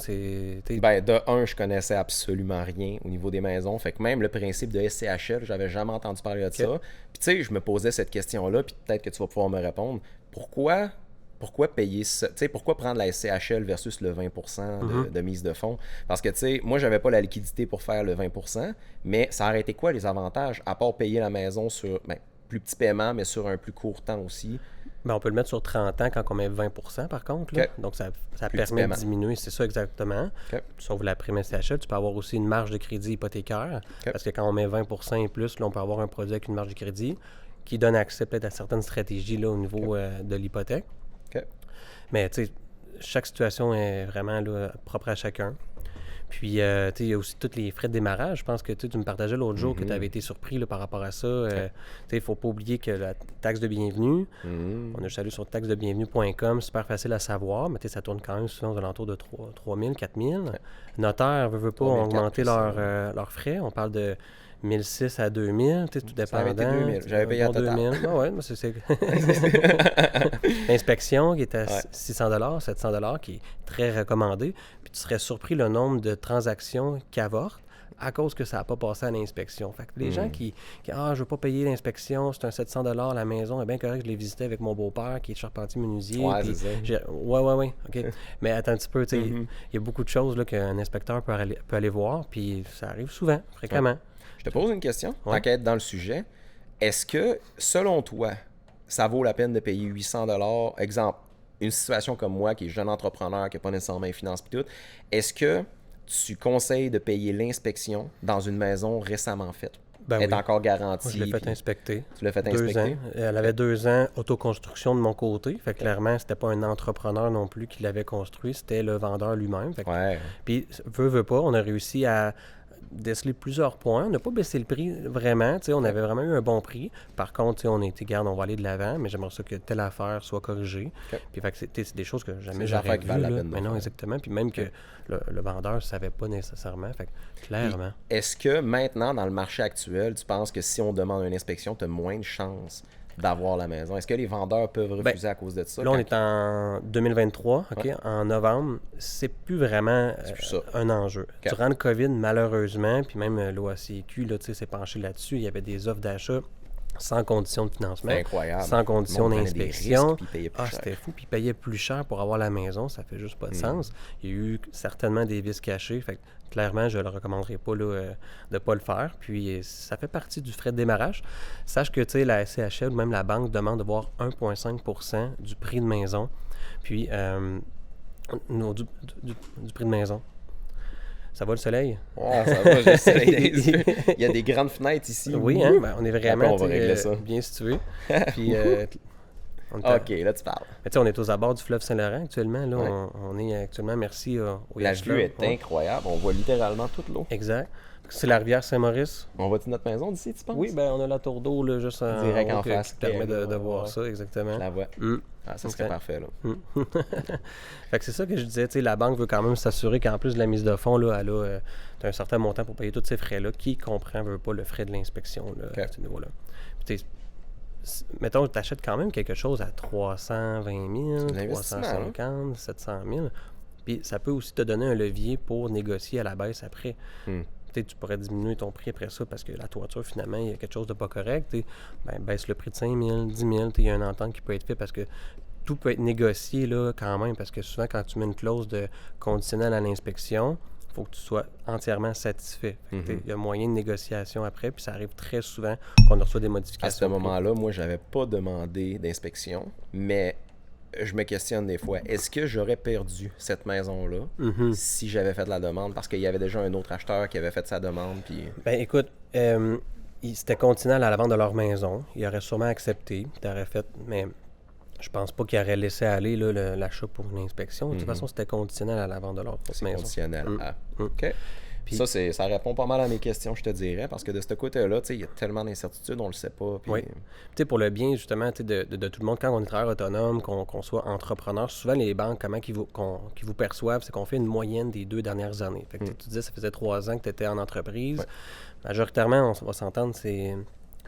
Ben, de un, je connaissais absolument rien au niveau des maisons. Fait que même le principe de SCHL, j'avais jamais entendu parler de ça. Puis tu sais, je me posais cette question-là, puis peut-être que tu vas pouvoir me répondre. Pourquoi payer ça? Tu sais, pourquoi prendre la SCHL versus le 20% de mise de fonds? Parce que, tu sais, moi, j'avais pas la liquidité pour faire le 20%, mais ça aurait été quoi les avantages, à part payer la maison sur, plus petit paiement, mais sur un plus court temps aussi? Ben, on peut le mettre sur 30 ans quand on met 20% par contre. Là. Ok. Donc, ça Plus permet petit de paiement. diminuer, c'est ça exactement. Ok. Sauf la prime SCHL, tu peux avoir aussi une marge de crédit hypothécaire. Ok. Parce que quand on met 20% et plus, là, on peut avoir un produit avec une marge de crédit qui donne accès peut-être à certaines stratégies là, au niveau de l'hypothèque. OK. Mais tu sais, chaque situation est vraiment là, propre à chacun. Puis, tu sais, il y a aussi tous les frais de démarrage. Je pense que tu me partageais l'autre jour que tu avais été surpris là, par rapport à ça. Tu sais, il ne faut pas oublier que la taxe de bienvenue, on a juste allé sur taxedebienvenue.com, super facile à savoir, mais tu sais, ça tourne quand même souvent aux alentours de 3 000, 4 000. Notaire veut pas 3 000, augmenter 4 000, leurs frais. On parle de 1 600 à 2 000, tu sais, tout Ça avait dépendant. été 2 000. J'avais payé à Bon, total. 2 000. Ah ouais, mais c'est... L'inspection qui est à Ouais. 600 700 qui est très recommandé. Puis tu serais surpris le nombre de transactions qui avortent à cause que ça n'a pas passé à l'inspection. Fait que les gens qui je veux pas payer l'inspection, c'est un 700 la maison, est bien correct, je l'ai visité avec mon beau-père qui est charpentier menuisier. Ouais, puis c'est ça. ouais, OK. Mais attends un petit peu, tu sais, il y a beaucoup de choses là, qu'un inspecteur peut aller voir, puis ça arrive souvent, fréquemment. Je te pose une question, Ouais. tant qu'à être dans le sujet. Est-ce que, selon toi, ça vaut la peine de payer 800 $? Exemple, une situation comme moi, qui est jeune entrepreneur, qui n'a pas nécessairement les finances et tout, est-ce que tu conseilles de payer l'inspection dans une maison récemment faite? Ben est oui. encore garantie. Moi, je l'ai fait puis inspecter. Tu l'as fait 2 inspecter? ans. Elle avait 2 ans autoconstruction de mon côté. Fait que clairement, c'était pas un entrepreneur non plus qui l'avait construit, c'était le vendeur lui-même. Fait que- Ouais. Puis, veut pas, on a réussi à déceler plusieurs points. On n'a pas baissé le prix vraiment. Tu sais, on avait vraiment eu un bon prix. Par contre, tu sais, on a été, garde, on va aller de l'avant, mais j'aimerais ça que telle affaire soit corrigée. OK. Puis, fait que c'est des choses que C'est jamais des j'aurais affaires qui vues. valent la là. peine de Mais non, faire. exactement. Puis même que le vendeur ne savait pas nécessairement. Fait que, clairement. Est-ce que maintenant, dans le marché actuel, tu penses que si on demande une inspection, tu as moins de chances d'avoir la maison? Est-ce que les vendeurs peuvent refuser à cause de ça? Là, on quand- est en 2023, OK? Ouais. En novembre. C'est plus vraiment C'est plus ça. un enjeu. OK. Durant le COVID, malheureusement, puis même l'OACQ s'est penché là-dessus, il y avait des offres d'achat sans condition de financement, C'est incroyable. sans condition Le monde prenait des d'inspection. risques, puis il payait plus cher. C'était fou. Puis ils payaient plus cher pour avoir la maison. Ça fait juste pas de sens. Il y a eu certainement des vices cachés. Fait que, clairement, je ne le recommanderais pas là, de ne pas le faire. Puis ça fait partie du frais de démarrage. Sache que la SCHL ou même la banque demande de voir 1,5 % du prix de maison. Puis non, du prix de maison. Ça va le soleil? Ah, ça va, j'ai le soleil dans les yeux. Il y a des grandes fenêtres ici. Oui, hein? Ben, on est vraiment Après, on va régler ça. bien situé. Puis, on est OK, là, tu parles. mais tu sais, on est aux abords du fleuve Saint-Laurent actuellement. Là, Ouais. on est actuellement, merci au La Yacht vue Club. est Ouais. incroyable. On voit littéralement toute l'eau. Exact. C'est la rivière Saint-Maurice. On voit-tu notre maison d'ici, tu penses? Oui, ben on a la tour d'eau là, juste en Direct haut en qui face. permet de Ouais, voir ouais. ça, exactement. Je la vois. Mm. Ah, ça serait Ok. parfait, là. Fait que c'est ça que je disais, tu sais, la banque veut quand même s'assurer qu'en plus de la mise de fonds, là, elle a t'as un certain montant pour payer tous ces frais-là. Qui comprend, veut pas le frais de l'inspection là, à ce niveau-là. Puis, tu sais, mettons, tu achètes quand même quelque chose à 320 000, C'est de l'investissement, 350, 700 000. Puis ça peut aussi te donner un levier pour négocier à la baisse après. Hmm. Tu sais, tu pourrais diminuer ton prix après ça parce que la toiture, finalement, il y a quelque chose de pas correct. Tu sais, ben, baisse le prix de 5 000, 10 000. Tu sais, il y a une entente qui peut être faite parce que tout peut être négocié là, quand même. Parce que souvent, quand tu mets une clause de conditionnelle à l'inspection, il faut que tu sois entièrement satisfait. Fait que, tu sais, il y a moyen de négociation après, puis ça arrive très souvent qu'on reçoit des modifications. À ce de prix. moment-là, moi, j'avais pas demandé d'inspection, mais je me questionne des fois, est-ce que j'aurais perdu cette maison-là si j'avais fait la demande? Parce qu'il y avait déjà un autre acheteur qui avait fait sa demande, puis... Ben écoute, c'était continental à la vente de leur maison. Il aurait sûrement accepté. Il aurait fait, mais je pense pas qu'il aurait laissé aller là, l'achat pour une inspection. De toute façon, c'était conditionnel à la vente de leur C'est maison. conditionnel. Ah, OK. Puis- Ça répond pas mal à mes questions, je te dirais, parce que de ce côté-là, tu sais, il y a tellement d'incertitudes, on le sait pas. Puis... Oui. Tu sais, pour le bien, justement, tu sais, de tout le monde, quand on est travailleur autonome, qu'on soit entrepreneur, souvent les banques, comment qu'ils vous perçoivent, c'est qu'on fait une moyenne des 2 dernières années. Fait que tu disais, ça faisait 3 ans que tu étais en entreprise. Ouais. Majoritairement, on va s'entendre, c'est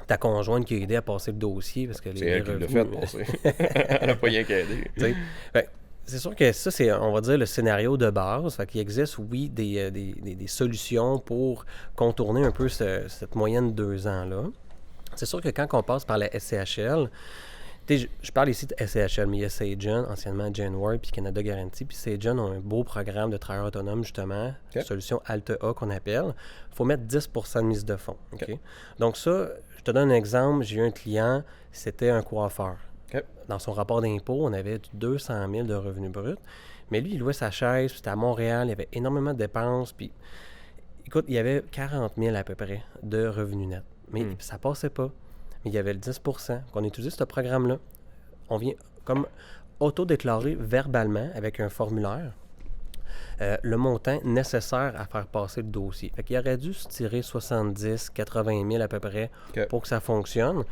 ta conjointe qui a aidé à passer le dossier parce que C'est elle qui l'a fait, bon, elle n'a pas rien qu'à aider. Tu sais, ben, c'est sûr que ça, c'est, on va dire, le scénario de base. Fait qu'il existe, oui, des solutions pour contourner un peu cette moyenne de 2 ans-là. C'est sûr que quand on passe par la SCHL, tu sais, je parle ici de SCHL, mais il y a Sagen, anciennement Genworth, puis Canada Guarantee, puis Sagen ont un beau programme de travailleurs autonomes, justement, OK. solution Alta qu'on appelle. Il faut mettre 10 % de mise de fonds. OK? OK. Donc ça, je te donne un exemple. J'ai eu un client, c'était un coiffeur. OK. Dans son rapport d'impôt, on avait 200 000 de revenus bruts. Mais lui, il louait sa chaise, puis c'était à Montréal, il y avait énormément de dépenses. Puis, écoute, il y avait 40 000 à peu près de revenus nets. Mais ça passait pas. Mais il y avait le 10 % qu'on utilisait ce programme-là. On vient comme auto-déclarer verbalement avec un formulaire le montant nécessaire à faire passer le dossier. Fait qu'il aurait dû se tirer 70, 80 000 à peu près OK. pour que ça fonctionne.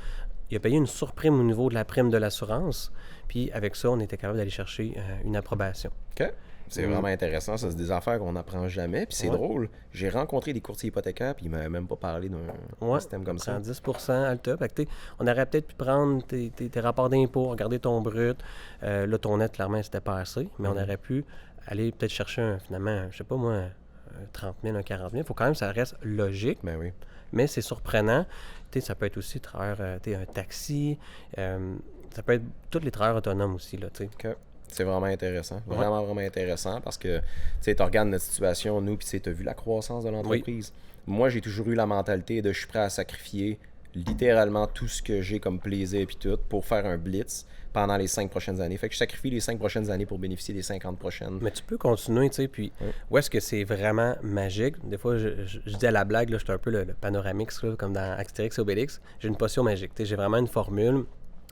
Il a payé une surprime au niveau de la prime de l'assurance. Puis avec ça, on était capable d'aller chercher une approbation. OK. C'est vraiment intéressant. Ça, c'est des affaires qu'on n'apprend jamais. Puis c'est Ouais. drôle. J'ai rencontré des courtiers hypothécaires, puis ils m'avaient même pas parlé d'un Ouais, système comme ça. prends 10 Alta. Fait que, t'sais, on aurait peut-être pu prendre tes rapports d'impôt, regarder ton brut. Là, ton net, clairement, c'était pas assez. Mais on aurait pu aller peut-être chercher finalement, je sais pas moi, un 30 000, un 40 000. Il faut quand même que ça reste logique. Ben oui. Mais c'est surprenant. Tu sais, ça peut être aussi un taxi. Ça peut être tous les travailleurs autonomes aussi. Là, tu sais. OK. C'est vraiment intéressant. Vraiment, vraiment intéressant parce que, tu sais, tu regardes notre situation, nous, puis tu as vu la croissance de l'entreprise. Moi, j'ai toujours eu la mentalité de je suis prêt à sacrifier littéralement tout ce que j'ai comme plaisir et tout pour faire un blitz pendant les 5 prochaines années. Fait que je sacrifie les 5 prochaines années pour bénéficier des 50 prochaines. Mais tu peux continuer, tu sais, puis où est-ce que c'est vraiment magique? Des fois, je dis à la blague, là, je suis un peu le panoramix, là, comme dans Astérix et Obélix. J'ai une potion magique, tu sais, j'ai vraiment une formule.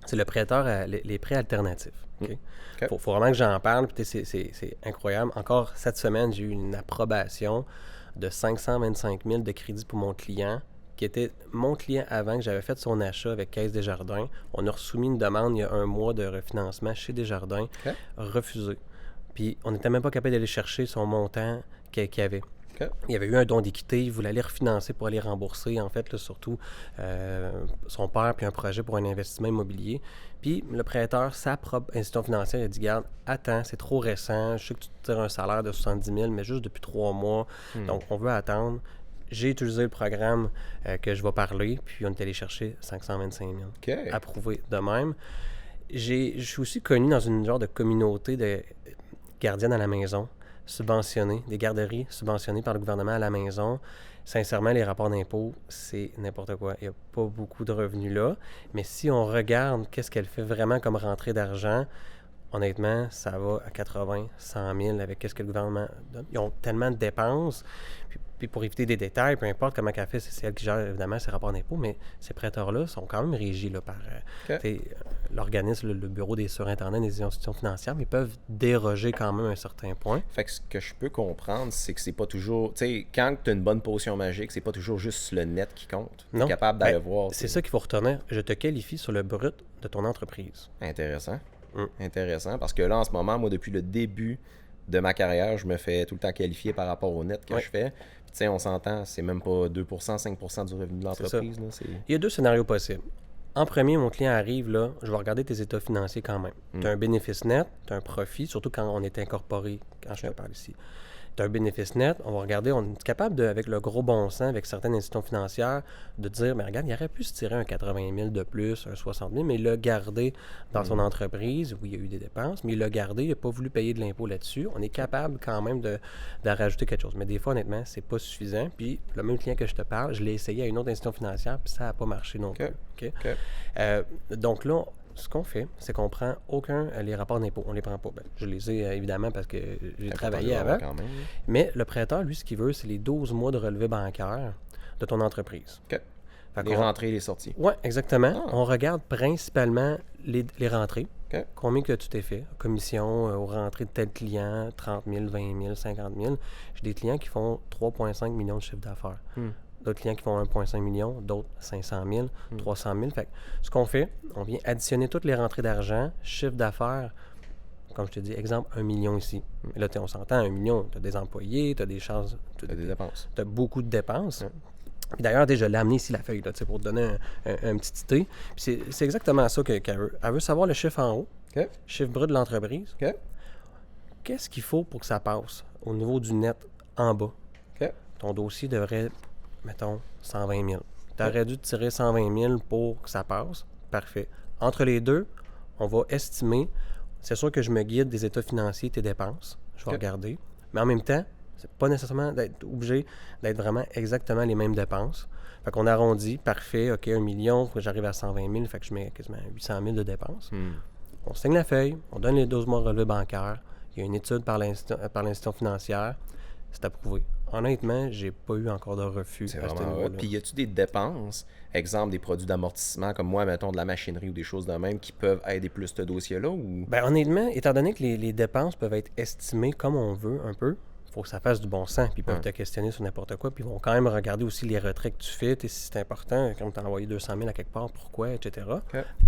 C'est le prêteur, les prêts alternatifs. Okay? Faut vraiment que j'en parle, puis c'est incroyable. Encore cette semaine, j'ai eu une approbation de 525 000 de crédit pour mon client, qui était mon client avant, que j'avais fait son achat avec Caisse Desjardins. On a soumis une demande il y a 1 mois de refinancement chez Desjardins, refusé. Puis on n'était même pas capable d'aller chercher son montant qu'il avait. Il y avait eu un don d'équité, il voulait aller refinancer pour aller rembourser, en fait, là, surtout son père, puis un projet pour un investissement immobilier. Puis le prêteur, sa propre institution financière, il a dit, garde, attends, c'est trop récent, je sais que tu te tires un salaire de 70 000, mais juste depuis 3 mois, donc on veut attendre. J'ai utilisé le programme que je vais parler, puis on est allé chercher 525 000. Approuvé de même. Je suis aussi connu dans une genre de communauté de gardiennes à la maison, subventionnées, des garderies subventionnées par le gouvernement à la maison. Sincèrement, les rapports d'impôts, c'est n'importe quoi. Il n'y a pas beaucoup de revenus là. Mais si on regarde qu'est-ce qu'elle fait vraiment comme rentrée d'argent, honnêtement, ça va à 80, 100 000 avec qu'est-ce que le gouvernement donne. Ils ont tellement de dépenses. Puis pour éviter des détails, peu importe comment elle fait, c'est elle qui gère évidemment ses rapports d'impôts, mais ces prêteurs-là sont quand même régis là, par l'organisme, le bureau des surintendants des institutions financières, mais ils peuvent déroger quand même à un certain point. Fait que ce que je peux comprendre, c'est que c'est pas toujours... Tu sais, quand tu as une bonne potion magique, c'est pas toujours juste le net qui compte. Tu es capable d'aller voir... C'est ça qu'il faut retenir. Je te qualifie sur le brut de ton entreprise. Intéressant. Intéressant, parce que là, en ce moment, moi, depuis le début de ma carrière, je me fais tout le temps qualifier par rapport au net que je fais. Tu sais, on s'entend, c'est même pas 2 5 du revenu de l'entreprise. Là, il y a 2 scénarios possibles. En premier, mon client arrive, là, je vais regarder tes états financiers quand même. Tu as un bénéfice net, tu as un profit, surtout quand on est incorporé, quand je te parle ici. Tu as un bénéfice net, on va regarder, on est capable, avec le gros bon sens, avec certaines institutions financières, de dire, mais regarde, il aurait pu se tirer un 80 000 de plus, un 60 000, mais il l'a gardé dans son entreprise, où il y a eu des dépenses, mais il l'a gardé, il n'a pas voulu payer de l'impôt là-dessus. On est capable quand même de rajouter quelque chose. Mais des fois, honnêtement, c'est pas suffisant. Puis, le même client que je te parle, je l'ai essayé à une autre institution financière, puis ça n'a pas marché non plus. Donc là, ce qu'on fait, c'est qu'on prend les rapports d'impôt. On les prend pas. Je les ai évidemment parce que j'ai travaillé avant. Quand même. Mais le prêteur, lui, ce qu'il veut, c'est les 12 mois de relevé bancaire de ton entreprise. Les rentrées et les sorties. Oui, exactement. On regarde principalement les rentrées. Combien que tu t'es fait? Commission aux rentrées de tel client, 30 000, 20 000, 50 000. J'ai des clients qui font 3,5 millions de chiffre d'affaires. D'autres clients qui font 1,5 million, d'autres 500 000, 300 000. Fait que ce qu'on fait, on vient additionner toutes les rentrées d'argent, chiffre d'affaires, comme je te dis, exemple, 1 million ici. Et là, on s'entend, 1 million, tu as des employés, tu as des charges. Tu as des dépenses. Tu as beaucoup de dépenses. Puis d'ailleurs, déjà, je l'ai amené ici, la feuille, là, pour te donner un petit idée. Puis c'est exactement ça qu'elle veut. Elle veut savoir le chiffre en haut, chiffre brut de l'entreprise. Qu'est-ce qu'il faut pour que ça passe au niveau du net en bas? Ton dossier devrait... mettons, 120 000. Tu aurais dû tirer 120 000 pour que ça passe. Parfait. Entre les deux, on va estimer. C'est sûr que je me guide des états financiers, tes dépenses. Je vais regarder. Mais en même temps, c'est pas nécessairement d'être obligé d'être vraiment exactement les mêmes dépenses. Fait qu'on arrondit. Parfait. OK, 1 million. Faut que j'arrive à 120 000. Fait que je mets quasiment 800 000 de dépenses. On signe la feuille. On donne les 12 mois de relevé bancaire. Il y a une étude par l'institution financière. C'est approuvé. Honnêtement, j'ai pas eu encore de refus à ce niveau-là. Puis y a-tu des dépenses, exemple des produits d'amortissement comme moi, mettons de la machinerie ou des choses de même qui peuvent aider plus ce dossier-là? Ou... Bien, honnêtement, étant donné que les dépenses peuvent être estimées comme on veut un peu, il faut que ça fasse du bon sens, puis ils peuvent te questionner sur n'importe quoi, puis ils vont quand même regarder aussi les retraits que tu fais, et si c'est important, comme tu as envoyé 200 000 à quelque part, pourquoi, etc.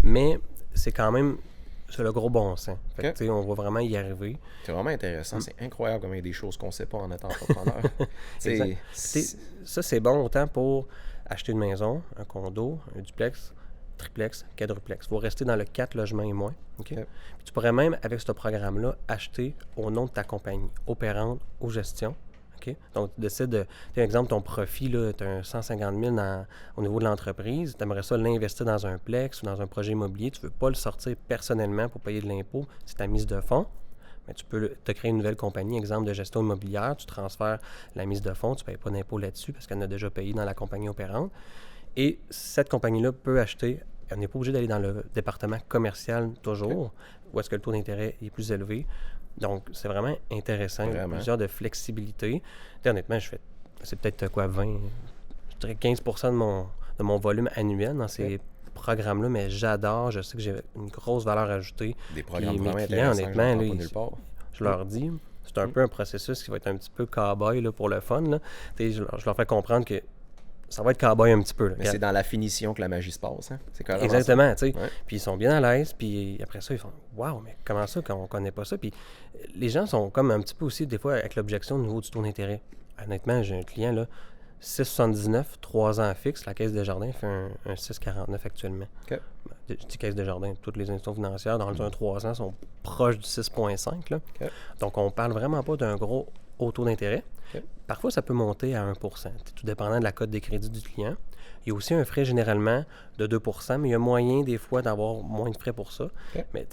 Mais c'est quand même... c'est le gros bon sens. Fait que, on va vraiment y arriver. C'est vraiment intéressant. C'est incroyable comme il y a des choses qu'on ne sait pas en étant entrepreneur. Ça, c'est bon autant pour acheter une maison, un condo, un duplex, triplex, quadruplex. Il faut rester dans le 4 logements et moins. Puis tu pourrais même, avec ce programme-là, acheter au nom de ta compagnie, opérante ou gestion. Donc, tu décides de... Par exemple, ton profit, tu as 150 000 au niveau de l'entreprise. Tu aimerais ça l'investir dans un plex ou dans un projet immobilier. Tu ne veux pas le sortir personnellement pour payer de l'impôt. C'est ta mise de fonds. Mais tu peux te créer une nouvelle compagnie, exemple de gestion immobilière. Tu transfères la mise de fonds. Tu ne payes pas d'impôt là-dessus parce qu'elle en a déjà payé dans la compagnie opérante. Et cette compagnie-là peut acheter, on n'est pas obligé d'aller dans le département commercial toujours, où est-ce que le taux d'intérêt est plus élevé. Donc, c'est vraiment intéressant. Il y a plusieurs de flexibilité. Honnêtement, c'est peut-être 20, je dirais 15% de mon volume annuel dans ces programmes-là, mais j'adore. Je sais que j'ai une grosse valeur ajoutée. Des programmes Puis vraiment mes clients, honnêtement, intéressants. je leur dis, c'est un peu un processus qui va être un petit peu cow-boy là, pour le fun. Là. Je leur fais comprendre que ça va être cow-boy un petit peu. Là. Mais c'est dans la finition que la magie se passe. Hein? C'est carrément exactement, tu sais. Ouais. Puis ils sont bien à l'aise, puis après ça, ils font « Wow, mais comment ça quand on connaît pas ça? » Puis les gens sont comme un petit peu aussi, des fois, avec l'objection au niveau du taux d'intérêt. Honnêtement, j'ai un client, là, 6,79, 3 ans fixe. La Caisse Desjardins fait un 6,49 actuellement. OK. Je dis Caisse Desjardins, toutes les institutions financières, dans un 3 ans, sont proches du 6,5. Là. OK. Donc, on parle vraiment pas d'un gros haut taux d'intérêt. OK. Parfois, ça peut monter à 1 tout dépendant de la cote des crédits du client. Il y a aussi un frais généralement de 2 mais il y a moyen des fois d'avoir moins de frais pour ça. Okay. Mais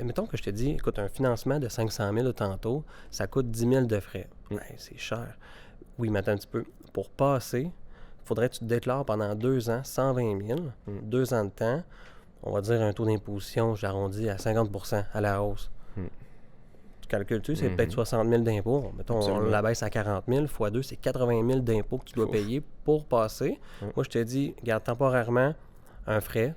mettons que je te dis, écoute, un financement de 500 000 tantôt, ça coûte 10 000 de frais. C'est cher. Oui, mais attends un petit peu. Pour passer, il faudrait que tu te déclares pendant 2 ans, 120 000, 2 ans de temps. On va dire un taux d'imposition, j'arrondis à 50 à la hausse. Tu calcules, c'est peut-être 60 000 d'impôts. Mettons, on la baisse à 40 000 fois 2, c'est 80 000 d'impôts que tu dois payer pour passer. Moi, je te dis, garde temporairement un frais,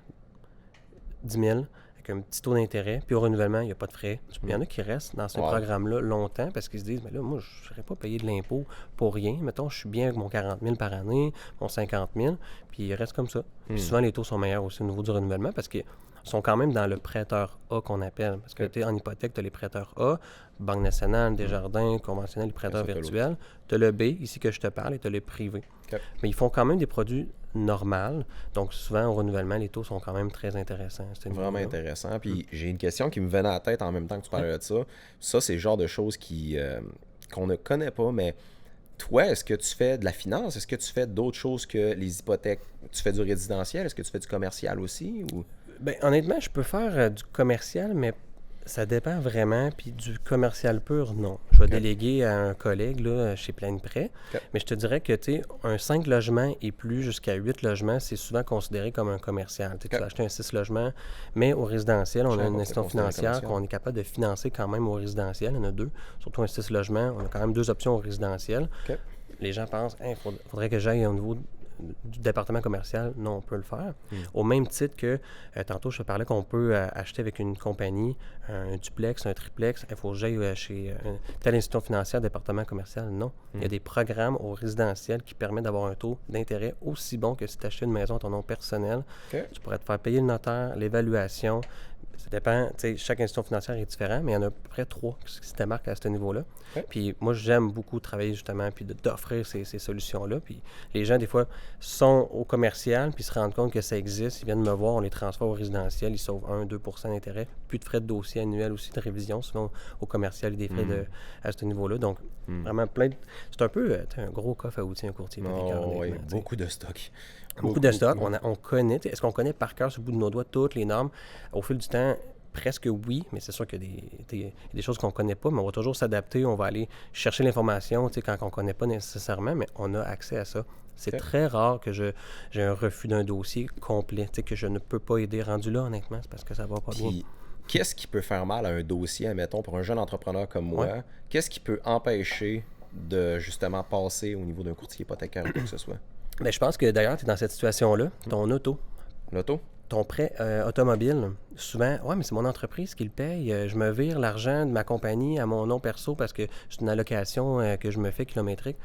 10 000, avec un petit taux d'intérêt, puis au renouvellement, il n'y a pas de frais. Il y en a qui restent dans ce programme-là longtemps parce qu'ils se disent, mais là, moi, je ne serais pas payé de l'impôt pour rien. Mettons, je suis bien avec mon 40 000 par année, mon 50 000, puis il reste comme ça. Puis souvent, les taux sont meilleurs aussi au niveau du renouvellement parce qu'ils sont quand même dans le prêteur A qu'on appelle. Parce que tu es en hypothèque, tu as les prêteurs A, Banque nationale, Desjardins, conventionnels, les prêteurs virtuels. Tu as le B, ici que je te parle, et tu as le privé. Mais ils font quand même des produits normaux. Donc, souvent, au renouvellement, les taux sont quand même très intéressants. C'est vraiment intéressant. Puis, j'ai une question qui me venait à la tête en même temps que tu parlais de ça. Ça, c'est le genre de choses qu'on ne connaît pas, mais toi, est-ce que tu fais de la finance? Est-ce que tu fais d'autres choses que les hypothèques? Tu fais du résidentiel? Est-ce que tu fais du commercial aussi? Ou... Bien, honnêtement, je peux faire du commercial, mais ça dépend vraiment. Puis du commercial pur, non. Je vais déléguer à un collègue là, chez Plaine-Prêt. Mais je te dirais que un 5 logements et plus jusqu'à 8 logements, c'est souvent considéré comme un commercial. Tu vas acheter un 6 logements, mais au résidentiel, on a une institution financière qu'on est capable de financer quand même au résidentiel. Il y en a 2. Surtout un 6 logements, on a quand même 2 options au résidentiel. Les gens pensent, il faudrait que j'aille au niveau du département commercial, non, on peut le faire. Au même titre que, tantôt, je te parlais qu'on peut acheter avec une compagnie un duplex, un triplex. Il faut que j'aille chez telle institution financière, département commercial. Non. Il y a des programmes au résidentiel qui permettent d'avoir un taux d'intérêt aussi bon que si tu achetais une maison à ton nom personnel. Tu pourrais te faire payer le notaire, l'évaluation. Ça dépend, tu sais, chaque institution financière est différente, mais il y en a à peu près 3 qui se démarquent à ce niveau-là. Puis moi, j'aime beaucoup travailler justement, puis d'offrir ces solutions-là. Puis les gens, des fois, sont au commercial, puis se rendent compte que ça existe. Ils viennent me voir, on les transfère au résidentiel, ils sauvent 1-2 d'intérêt. Plus de frais de dossier annuel aussi, de révision. Sinon, au commercial, il y a des frais à ce niveau-là. Donc, vraiment plein de... C'est un peu un gros coffre à outils, un courtier hypothécaire. Oui, beaucoup de stock. Beaucoup de stock. On connaît. Est-ce qu'on connaît par cœur sur le bout de nos doigts toutes les normes? Au fil du temps, presque oui, mais c'est sûr qu'il y a des choses qu'on ne connaît pas, mais on va toujours s'adapter. On va aller chercher l'information quand on ne connaît pas nécessairement, mais on a accès à ça. C'est très rare que j'ai un refus d'un dossier complet, que je ne peux pas aider. Rendu là, honnêtement, c'est parce que ça va pas bien. Qu'est-ce qui peut faire mal à un dossier, admettons, pour un jeune entrepreneur comme moi? Qu'est-ce qui peut empêcher de justement passer au niveau d'un courtier hypothécaire ou quoi que ce soit? Bien, je pense que d'ailleurs, tu es dans cette situation-là. Ton auto. L'auto? Ton prêt automobile, souvent, mais c'est mon entreprise qui le paye. Je me vire l'argent de ma compagnie à mon nom perso parce que c'est une allocation que je me fais kilométrique.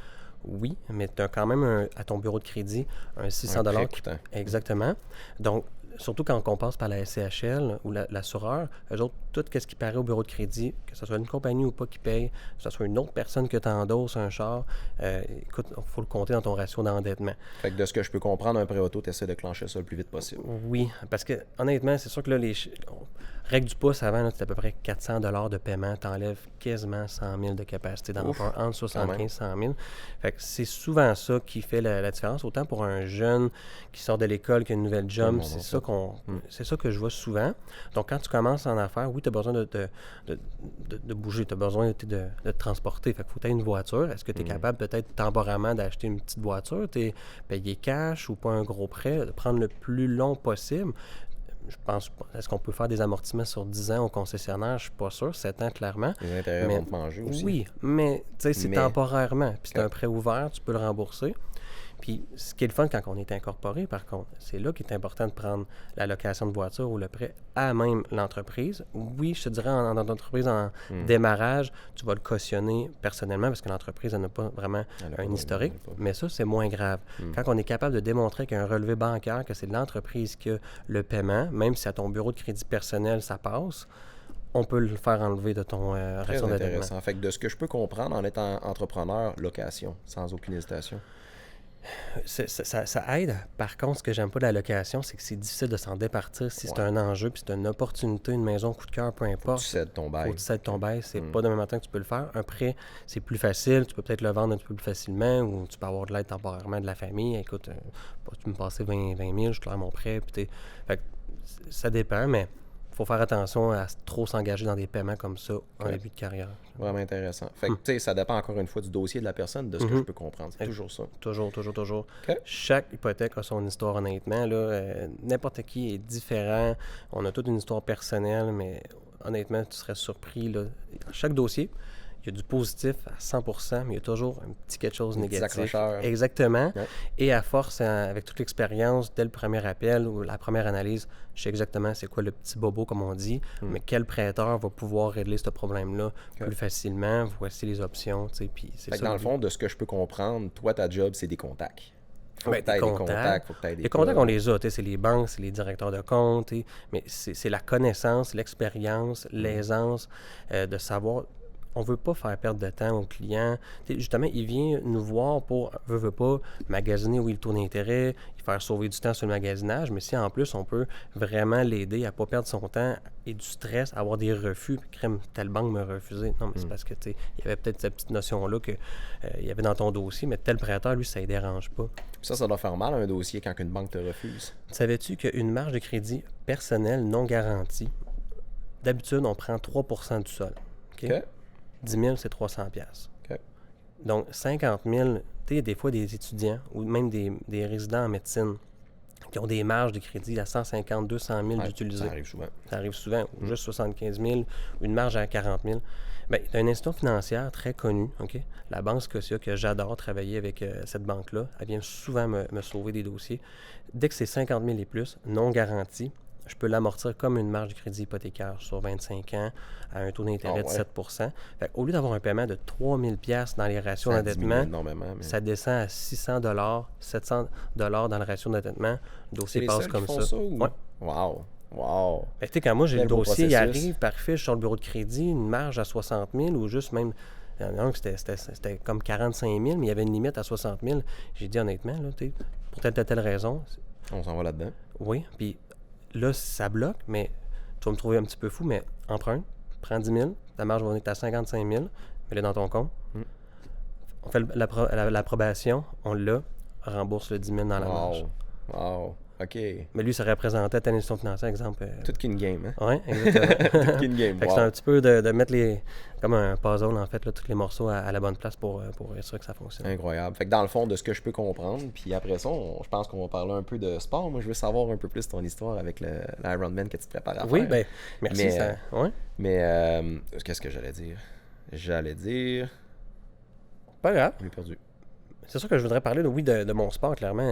Oui, mais tu as quand même à ton bureau de crédit un 600 $. Exactement. Donc, surtout quand on passe par la SCHL ou l'assureur, eux autres, tout ce qui paraît au bureau de crédit, que ce soit une compagnie ou pas qui paye, que ce soit une autre personne que tu endosses un char, écoute, il faut le compter dans ton ratio d'endettement. Fait que de ce que je peux comprendre, un prêt auto, tu essaies de clencher ça le plus vite possible. Oui, parce que honnêtement, c'est sûr que là, règle du pouce avant, c'était à peu près 400 $ de paiement, t'enlèves quasiment 100 000 de capacité d'emprunt, entre 75 et 100 000. Fait que c'est souvent ça qui fait la différence, autant pour un jeune qui sort de l'école, qui a une nouvelle job, c'est ça c'est ça que je vois souvent. Donc, quand tu commences en affaires, oui, tu as besoin de bouger, tu as besoin de te transporter. Fait qu'il faut que tu aies une voiture. Est-ce que tu es capable peut-être temporairement d'acheter une petite voiture, payer cash ou pas un gros prêt, de prendre le plus long possible? Je pense pas. Est-ce qu'on peut faire des amortissements sur 10 ans au concessionnaire? Je suis pas sûr. 7 ans, clairement. Les intérêts vont te manger aussi. Oui, mais tu sais, c'est temporairement. Puis c'est un prêt ouvert, tu peux le rembourser. Puis ce qui est le fun quand on est incorporé, par contre, c'est là qu'il est important de prendre la location de voiture ou le prêt à même l'entreprise. Oui, je te dirais, en entreprise en démarrage, tu vas le cautionner personnellement parce que l'entreprise n'a pas vraiment un historique. Mais ça, c'est moins grave. Quand on est capable de démontrer qu'il y a un relevé bancaire, que c'est l'entreprise qui a le paiement, même si à ton bureau de crédit personnel, ça passe, on peut le faire enlever de ton ration d'endettement. Très intéressant. Fait que de ce que je peux comprendre en étant entrepreneur, location, sans aucune hésitation. Ça aide. Par contre, ce que j'aime pas de la location, c'est que c'est difficile de s'en départir si c'est un enjeu, puis c'est une opportunité, une maison coup de cœur, peu importe. Tu cèdes ton bail. Faut que tu cèdes ton bail. C'est pas demain matin que tu peux le faire. Un prêt, c'est plus facile. Tu peux peut-être le vendre un petit peu plus facilement ou tu peux avoir de l'aide temporairement de la famille. Écoute, tu me passes 20 000, je claire mon prêt. Fait que ça dépend, mais il faut faire attention à trop s'engager dans des paiements comme ça en début de carrière. Vraiment intéressant. Fait que, tu sais, ça dépend encore une fois du dossier de la personne, de ce que je peux comprendre. C'est toujours ça. Toujours. Okay. Chaque hypothèque a son histoire, honnêtement. N'importe qui est différent. On a toute une histoire personnelle, mais honnêtement, tu serais surpris. Dans chaque dossier, il y a du positif à 100%, mais il y a toujours un petit quelque chose de négatif. Exactement. Ouais. Et à force, avec toute l'expérience, dès le premier appel ou la première analyse, je sais exactement c'est quoi le petit bobo, comme on dit, mais quel prêteur va pouvoir régler ce problème-là plus facilement. Voici les options. Puis c'est fait ça, que dans le fond, de ce que je peux comprendre, toi, ta job, c'est des contacts. Faut que tu aies des contacts. Les contacts, on les a. C'est les banques, c'est les directeurs de compte. Mais c'est la connaissance, l'expérience, l'aisance de savoir... On ne veut pas faire perdre de temps au client. Justement, il vient nous voir pour, veut pas, magasiner où il tourne d'intérêt, faire sauver du temps sur le magasinage, mais si en plus on peut vraiment l'aider à ne pas perdre son temps et du stress, à avoir des refus, puis crème, telle banque m'a refusé. Non, mais c'est parce que il y avait peut-être cette petite notion-là qu'il y avait dans ton dossier, mais tel prêteur, lui, ça ne dérange pas. Ça doit faire mal un dossier quand une banque te refuse. Savais-tu qu'une marge de crédit personnelle non garantie, d'habitude, on prend 3% du sol. OK? 10 000, c'est 300$. Okay. Donc, 50 000, tu sais, des fois, des étudiants ou même des résidents en médecine qui ont des marges de crédit à 150 200 000 d'utiliser. Ça arrive souvent. Ça arrive souvent. Ou juste 75 000, une marge à 40 000. Bien, tu as une institution financière très connue, OK? La Banque Scotia, que j'adore travailler avec cette banque-là. Elle vient souvent me sauver des dossiers. Dès que c'est 50 000 et plus, non garanti, je peux l'amortir comme une marge de crédit hypothécaire sur 25 ans à un taux d'intérêt de 7 fait au lieu d'avoir un paiement de 3 000 $ dans les ratios d'endettement, ça descend à 600 $, 700 $ dans le ratio d'endettement. Le dossier passe comme ça. Ouais. Wow! Tu sais, quand moi, j'ai le dossier, il arrive par fiche sur le bureau de crédit, une marge à 60 000 ou juste même... Il y en a un que c'était comme 45 000, mais il y avait une limite à 60 000. J'ai dit honnêtement, là, pour telle raison... On s'en va là-dedans. Oui, puis... Là, ça bloque, mais tu vas me trouver un petit peu fou, mais emprunte, prends 10 000, ta marge va venir à 55 000, mets-le dans ton compte. On fait l'approbation, on l'a, rembourse le 10 000 dans la marge. Wow! OK. Mais lui, ça représentait ta institution financière, exemple. Tout qu'une game, hein? Oui, exactement. Tout qu'une game, wow. C'est un petit peu de mettre comme un puzzle, en fait, là, tous les morceaux à la bonne place pour être sûr que ça fonctionne. Incroyable. Fait que dans le fond, de ce que je peux comprendre, puis après ça, je pense qu'on va parler un peu de sport. Moi, je veux savoir un peu plus ton histoire avec l'Ironman que tu te prépares à faire. Oui, bien, merci. Mais qu'est-ce que j'allais dire? Pas grave. Je l'ai perdu. C'est sûr que je voudrais parler, de mon sport, clairement.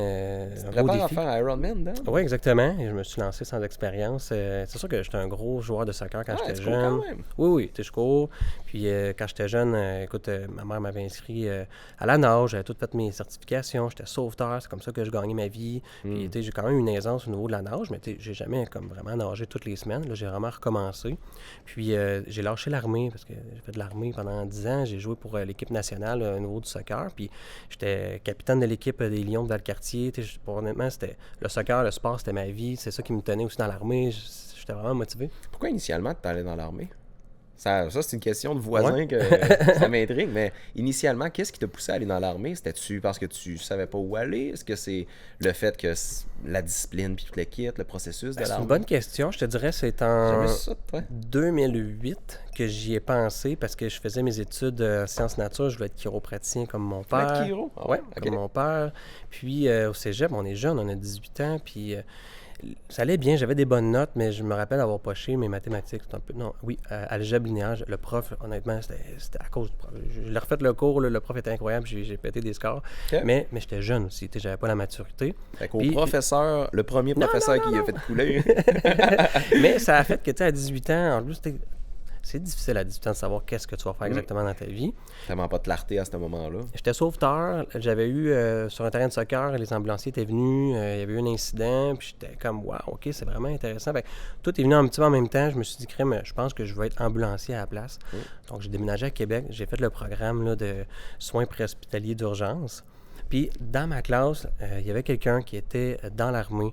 Tu te prépares à faire Ironman, Dan? Oui, exactement. Et je me suis lancé sans expérience. C'est sûr que j'étais un gros joueur de soccer quand j'étais jeune. Quand même. Oui, je cours. Puis quand j'étais jeune, écoute, ma mère m'avait inscrit à la nage. J'avais toutes fait mes certifications. J'étais sauveteur. C'est comme ça que je gagnais ma vie. Puis j'ai quand même une aisance au niveau de la nage, mais j'ai jamais comme vraiment nagé toutes les semaines. Là, j'ai vraiment recommencé. Puis j'ai lâché l'armée parce que j'ai fait de l'armée pendant 10 ans. J'ai joué pour l'équipe nationale au niveau du soccer. Puis j'étais capitaine de l'équipe des Lions de Valcartier. Honnêtement, c'était le soccer, le sport, c'était ma vie. C'est ça qui me tenait aussi dans l'armée. J'étais vraiment motivé. Pourquoi initialement tu es allé dans l'armée? Ça, c'est une question de voisin que ça m'intrigue. Mais initialement, qu'est-ce qui t'a poussé à aller dans l'armée? C'était-tu parce que tu savais pas où aller? Est-ce que c'est le fait que la discipline puis tout le kit, le processus de l'armée? C'est une bonne question. Je te dirais c'est en 2008 que j'y ai pensé parce que je faisais mes études en sciences nature. Je voulais être chiropraticien comme mon père. Être chiro? Oui, comme mon père. Puis au cégep, on est jeune, on a 18 ans. Puis ça allait bien, j'avais des bonnes notes, mais je me rappelle avoir poché mes mathématiques. Algèbre linéaire, le prof, honnêtement, c'était à cause du prof. Je l'ai refait le cours, le prof était incroyable, j'ai pété des scores. Okay. Mais j'étais jeune aussi, j'avais pas la maturité. Fait qu'au professeur, le premier professeur qui a fait couler. Mais ça a fait que, tu sais, à 18 ans, en plus, c'est difficile à 18 ans de savoir qu'est-ce que tu vas faire exactement dans ta vie. Tellement pas de clarté à ce moment-là. J'étais sauveteur. J'avais eu sur un terrain de soccer, les ambulanciers étaient venus, il y avait eu un incident, puis j'étais comme, wow, OK, c'est vraiment intéressant. Fait que tout est venu un petit peu en même temps. Je me suis dit, crème, je pense que je vais être ambulancier à la place. Donc, j'ai déménagé à Québec. J'ai fait le programme là, de soins préhospitaliers d'urgence. Puis, dans ma classe, il y avait quelqu'un qui était dans l'armée.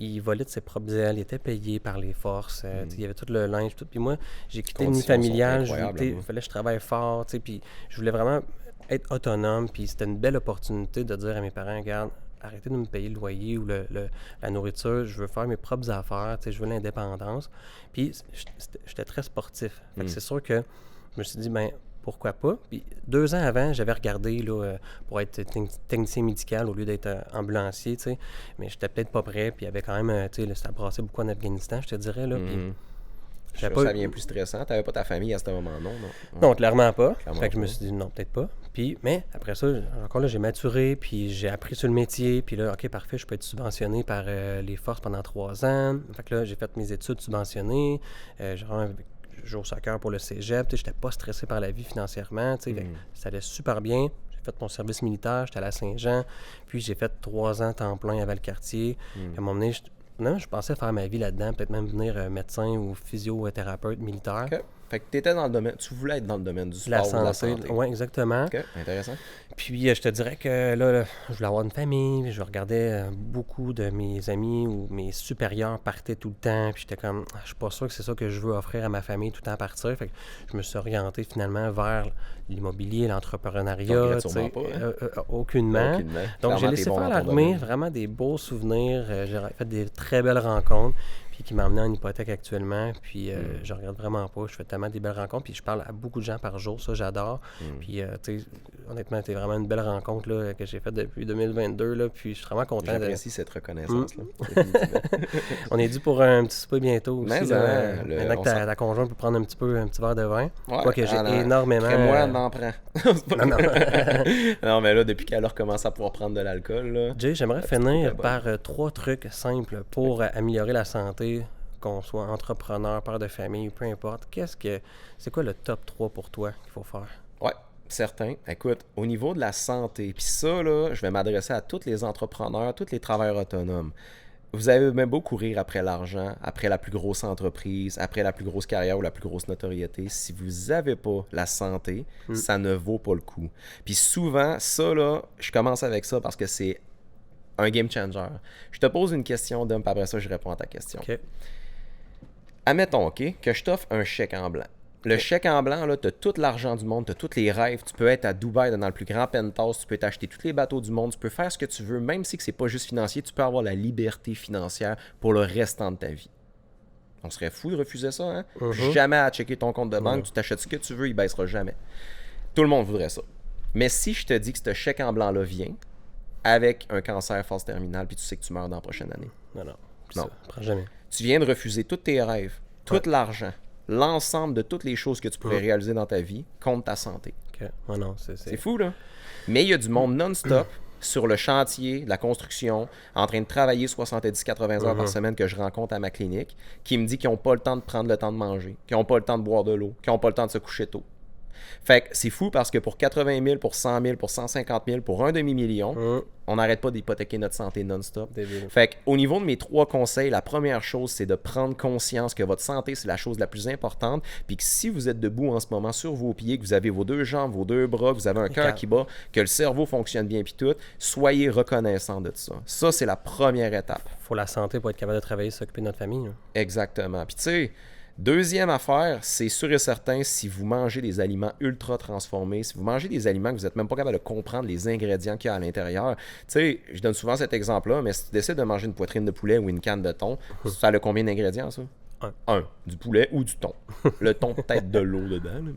Il volait de ses propres ailes, il était payé par les forces. Il y avait tout le linge, tout. Puis moi, j'ai quitté le nid familial. Il fallait que je travaille fort. Puis, je voulais vraiment être autonome. Puis, c'était une belle opportunité de dire à mes parents, regarde, arrêtez de me payer le loyer ou la nourriture. Je veux faire mes propres affaires. Je veux l'indépendance. Puis, j'étais très sportif. Fait que c'est sûr que je me suis dit, ben pourquoi pas? Puis 2 ans avant, j'avais regardé là, pour être technicien médical au lieu d'être ambulancier, tu sais. Mais j'étais peut-être pas prêt, puis il y avait quand même, tu sais, ça brassait beaucoup en Afghanistan, je te dirais, là. Puis ça devient plus stressant. T'avais pas ta famille à ce moment-là, non? Non, clairement pas. Fait que je me suis dit, non, peut-être pas. Puis, mais après ça, encore là, j'ai maturé, puis j'ai appris sur le métier, puis là, OK, parfait, je peux être subventionné par les forces pendant 3 ans. Fait que là, j'ai fait mes études subventionnées. Je joue au soccer pour le cégep, je n'étais pas stressé par la vie financièrement, ça allait super bien. J'ai fait mon service militaire, j'étais allé à Saint-Jean, puis j'ai fait 3 ans temps plein à Valcartier. À un moment donné, je pensais faire ma vie là-dedans, peut-être même devenir médecin ou physiothérapeute militaire. Okay. Fait que t'étais dans le domaine, tu voulais être dans le domaine du sport la santé, ou de la santé. Oui, exactement. OK, intéressant. Puis je te dirais que là, je voulais avoir une famille, je regardais beaucoup de mes amis ou mes supérieurs partaient tout le temps, puis j'étais comme, je suis pas sûr que c'est ça que je veux offrir à ma famille tout le temps à partir. Fait que je me suis orienté finalement vers l'immobilier, l'entrepreneuriat, aucunement. Donc j'ai laissé faire l'armée, vraiment des beaux souvenirs, j'ai fait des très belles rencontres. Qui m'a amené en hypothèque actuellement, puis je regarde vraiment pas, je fais tellement des belles rencontres, puis je parle à beaucoup de gens par jour, ça j'adore, puis tu sais, honnêtement, c'est vraiment une belle rencontre là, que j'ai faite depuis 2022, là, puis je suis vraiment content. J'apprécie cette reconnaissance-là. On est dû pour un petit souper bientôt aussi, là, maintenant que ta conjointe peut prendre un petit verre de vin, quoi que j'ai énormément... Moi, on en prend. Non, mais là, depuis qu'elle a recommencé à pouvoir prendre de l'alcool, là... Jay, j'aimerais finir par 3 trucs simples pour améliorer la santé, qu'on soit entrepreneur, père de famille, peu importe. C'est quoi le top 3 pour toi qu'il faut faire? Ouais, certain. Écoute, au niveau de la santé, puis ça, là, je vais m'adresser à tous les entrepreneurs, tous les travailleurs autonomes. Vous avez même beau courir après l'argent, après la plus grosse entreprise, après la plus grosse carrière ou la plus grosse notoriété. Si vous n'avez pas la santé, ça ne vaut pas le coup. Puis souvent, ça, là, je commence avec ça parce que c'est un game changer. Je te pose une question, Dom, puis après ça, je réponds à ta question. Okay. Admettons, OK, que je t'offre un chèque en blanc. Le chèque en blanc, là, tu as tout l'argent du monde, tu as tous les rêves. Tu peux être à Dubaï dans le plus grand penthouse, tu peux t'acheter tous les bateaux du monde, tu peux faire ce que tu veux, même si c'est pas juste financier, tu peux avoir la liberté financière pour le restant de ta vie. On serait fou de refuser ça, hein? Jamais à checker ton compte de banque, tu t'achètes ce que tu veux, il baissera jamais. Tout le monde voudrait ça. Mais si je te dis que ce chèque en blanc-là vient avec un cancer phase terminale, puis tu sais que tu meurs dans la prochaine année. Non. Ça, prends jamais. Tu viens de refuser tous tes rêves, tout l'argent, l'ensemble de toutes les choses que tu pourrais réaliser dans ta vie contre ta santé. Okay. Oh non, c'est fou, là. Mais il y a du monde non-stop sur le chantier de la construction, en train de travailler 70-80 heures par semaine que je rencontre à ma clinique, qui me dit qu'ils n'ont pas le temps de prendre le temps de manger, qu'ils n'ont pas le temps de boire de l'eau, qu'ils n'ont pas le temps de se coucher tôt. Fait que c'est fou parce que pour 80 000, pour 100 000, pour 150 000, pour un demi-million, on n'arrête pas d'hypothéquer notre santé non-stop. Fait qu'au niveau de mes 3 conseils, la première chose, c'est de prendre conscience que votre santé, c'est la chose la plus importante. Puis que si vous êtes debout en ce moment sur vos pieds, que vous avez vos 2 jambes, vos 2 bras, que vous avez un cœur qui bat, que le cerveau fonctionne bien, puis tout, soyez reconnaissant de ça. Ça, c'est la première étape. Faut la santé pour être capable de travailler, s'occuper de notre famille. Là. Exactement. Puis tu sais, Deuxième affaire, c'est sûr et certain, si vous mangez des aliments ultra transformés, si vous mangez des aliments que vous n'êtes même pas capable de comprendre les ingrédients qu'il y a à l'intérieur. Tu sais, je donne souvent cet exemple-là, mais si tu décides de manger une poitrine de poulet ou une canne de thon, ça a combien d'ingrédients, ça? Un, du poulet ou du thon. Le thon, peut-être de l'eau dedans. Là,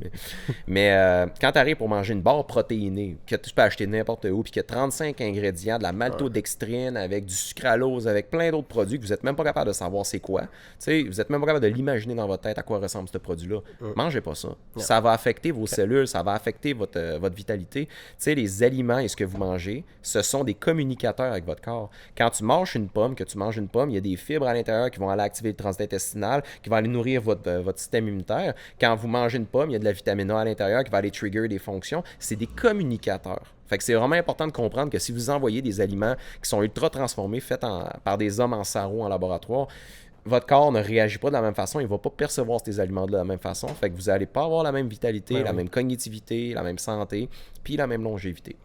mais quand tu arrives pour manger une barre protéinée, que tu peux acheter n'importe où, puis qu'il y a 35 ingrédients, de la maltodextrine, avec du sucralose, avec plein d'autres produits que vous n'êtes même pas capable de savoir c'est quoi. Tu sais, vous n'êtes même pas capable de l'imaginer dans votre tête à quoi ressemble ce produit-là. Mangez pas ça. Ça va affecter vos cellules, ça va affecter votre vitalité. Tu sais, les aliments et ce que vous mangez, ce sont des communicateurs avec votre corps. Quand tu manges une pomme, il y a des fibres à l'intérieur qui vont aller activer le transit intestinal, qui va aller nourrir votre système immunitaire. Quand vous mangez une pomme, il y a de la vitamine A à l'intérieur qui va aller trigger des fonctions. C'est des communicateurs. Fait que c'est vraiment important de comprendre que si vous envoyez des aliments qui sont ultra transformés, faits par des hommes en sarreau en laboratoire, votre corps ne réagit pas de la même façon, il ne va pas percevoir ces aliments de la même façon. Fait que vous n'allez pas avoir la même vitalité, même cognitivité, la même santé, puis la même longévité.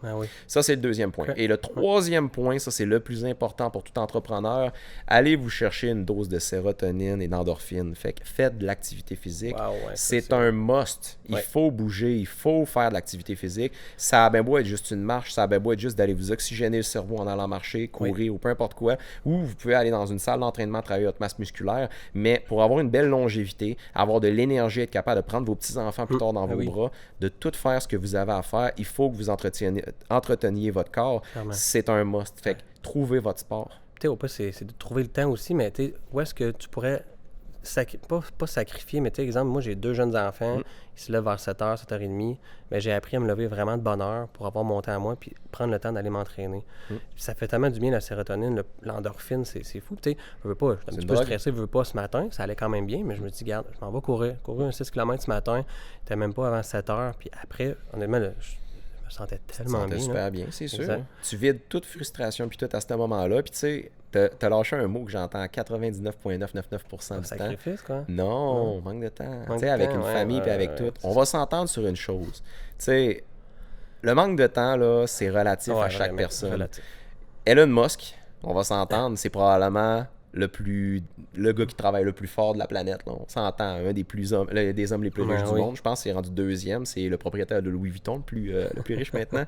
Ça, c'est le deuxième point. Et le troisième point, ça, c'est le plus important pour tout entrepreneur. Allez vous chercher une dose de sérotonine et d'endorphine. Fait que faites de l'activité physique. C'est un must. Il faut bouger, il faut faire de l'activité physique. Ça a bien beau être juste une marche, ça a bien beau être juste d'aller vous oxygéner le cerveau en allant marcher, courir ou peu importe quoi. Ou vous pouvez aller dans une salle d'entraînement, travailler votre masse musculaire. Mais pour avoir une belle longévité, avoir de l'énergie, être capable de prendre vos petits-enfants plus tard dans vos bras, de tout faire ce que vous avez à faire, il faut que vous entreteniez votre corps. C'est un must. Fait que trouvez votre sport. Au pas, c'est de trouver le temps aussi, mais où est-ce que tu pourrais pas sacrifier, mais exemple, moi j'ai 2 jeunes enfants, ils se lèvent vers 7h, 7h30, mais j'ai appris à me lever vraiment de bonne heure pour avoir mon temps à moi puis prendre le temps d'aller m'entraîner. Ça fait tellement du bien, la sérotonine, l'endorphine, c'est fou. Je veux pas, je suis un petit peu stressé, je veux pas ce matin, ça allait quand même bien, mais je me dis, regarde, je m'en vais courir un 6 km ce matin, t'es même pas avant 7h, puis après, honnêtement, je me sentais tellement bien. Super bien, c'est sûr. Tu vides toute frustration puis tout à ce moment-là, puis tu sais, t'as lâché un mot que j'entends 99,999% du sacrifice, quoi. Non, manque de temps. Tu sais, avec une famille puis avec tout. On va s'entendre sur une chose. Tu sais, le manque de temps, là, c'est relatif à chaque personne. Elon Musk, on va s'entendre, c'est probablement le gars qui travaille le plus fort de la planète. Là. On s'entend, un des hommes les plus riches du monde. Je pense qu'il est rendu 2e. C'est le propriétaire de Louis Vuitton, le plus riche maintenant.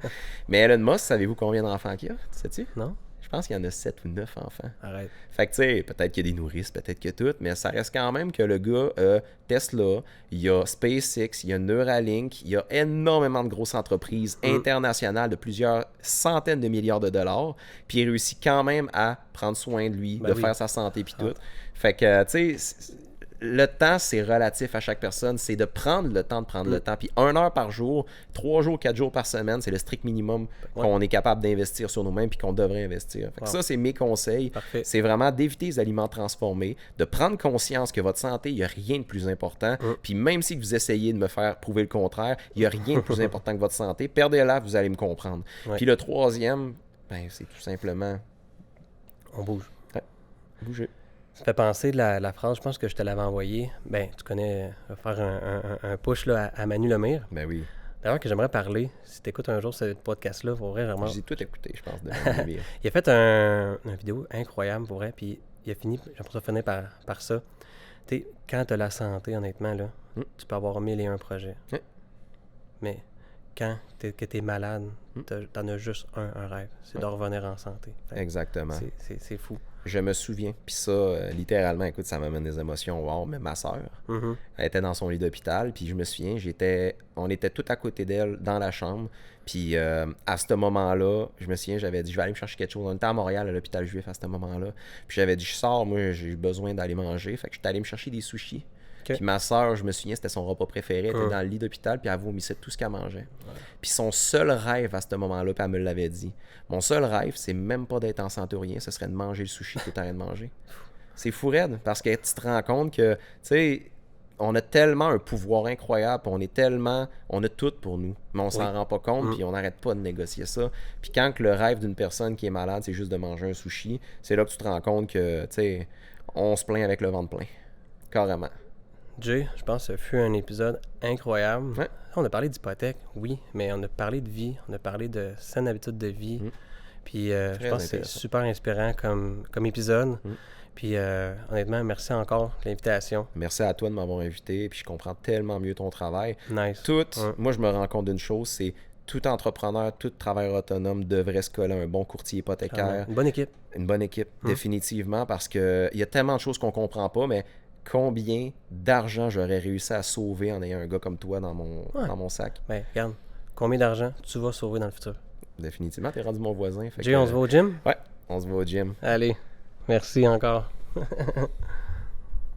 Mais Elon Musk, savez-vous combien d'enfants il y a? Sais-tu? Non. Je pense qu'il y en a 7 ou 9 enfants. Arrête. Fait que, tu sais, peut-être qu'il y a des nourrices, peut-être que tout, mais ça reste quand même que le gars a Tesla, il y a SpaceX, il y a Neuralink, il y a énormément de grosses entreprises internationales de plusieurs centaines de milliards de dollars, puis il réussit quand même à prendre soin de lui, faire sa santé, puis tout. Fait que, tu sais, le temps, c'est relatif à chaque personne. C'est de prendre le temps de prendre le temps. Puis 1 heure par jour, 3 jours, 4 jours par semaine, c'est le strict minimum qu'on est capable d'investir sur nous-mêmes puis qu'on devrait investir. Fait que ça, c'est mes conseils. Parfait. C'est vraiment d'éviter les aliments transformés, de prendre conscience que votre santé, il n'y a rien de plus important. Puis même si vous essayez de me faire prouver le contraire, il n'y a rien de plus important que votre santé. Perdez-la, vous allez me comprendre. Puis le troisième, c'est tout simplement... On bouge. Bouger. Ça fait penser de la phrase, je pense que je te l'avais envoyée. Tu connais, faire un push là, à Manu Lemire. Ben oui. D'ailleurs, que j'aimerais parler. Si tu écoutes un jour ce podcast-là, pour vrai, vraiment. J'ai tout écouté, je pense, de Manu Lemire. Il a fait une vidéo incroyable, pour vrai, puis il a fini, j'aimerais ça finir par ça. Tu sais, quand tu as la santé, honnêtement, là, tu peux avoir 1001 projets. Mais quand tu es malade, t'en as juste un rêve, c'est de revenir en santé. Exactement. C'est fou. Je me souviens, puis ça, littéralement, écoute, ça m'amène des émotions. Wow, mais ma soeur, elle était dans son lit d'hôpital, puis je me souviens, on était tout à côté d'elle dans la chambre, puis à ce moment-là, je me souviens, j'avais dit, je vais aller me chercher quelque chose. On était à Montréal, à l'hôpital juif à ce moment-là, puis j'avais dit, je sors, moi, j'ai besoin d'aller manger, fait que je suis allé me chercher des sushis. Puis ma soeur, je me souviens, c'était son repas préféré. Elle était dans le lit d'hôpital, puis elle vomissait tout ce qu'elle mangeait. Puis son seul rêve à ce moment-là, puis elle me l'avait dit, mon seul rêve, c'est même pas d'être en santé ou rien, ce serait de manger le sushi que tu arrêtes de manger. C'est fou raide, parce que tu te rends compte que, tu sais, on a tellement un pouvoir incroyable, on a tout pour nous, mais on s'en rend pas compte, puis on n'arrête pas de négocier ça. Puis quand que le rêve d'une personne qui est malade, c'est juste de manger un sushi, c'est là que tu te rends compte que, tu sais, on se plaint avec le ventre plein. Carrément. Jay, je pense que ce fut un épisode incroyable. On a parlé d'hypothèque, oui, mais on a parlé de vie, on a parlé de saines habitudes de vie. Puis je pense que c'est super inspirant comme épisode. Puis honnêtement, merci encore de l'invitation. Merci à toi de m'avoir invité, puis je comprends tellement mieux ton travail. Nice. Moi, je me rends compte d'une chose, c'est tout entrepreneur, tout travailleur autonome devrait se coller à un bon courtier hypothécaire. Une bonne équipe. Une bonne équipe, définitivement, parce qu'il y a tellement de choses qu'on comprend pas, mais combien d'argent j'aurais réussi à sauver en ayant un gars comme toi dans mon sac? Ben, regarde, combien d'argent tu vas sauver dans le futur? Définitivement, t'es rendu mon voisin. Jay, on se voit au gym? Ouais, on se voit au gym. Allez, merci encore.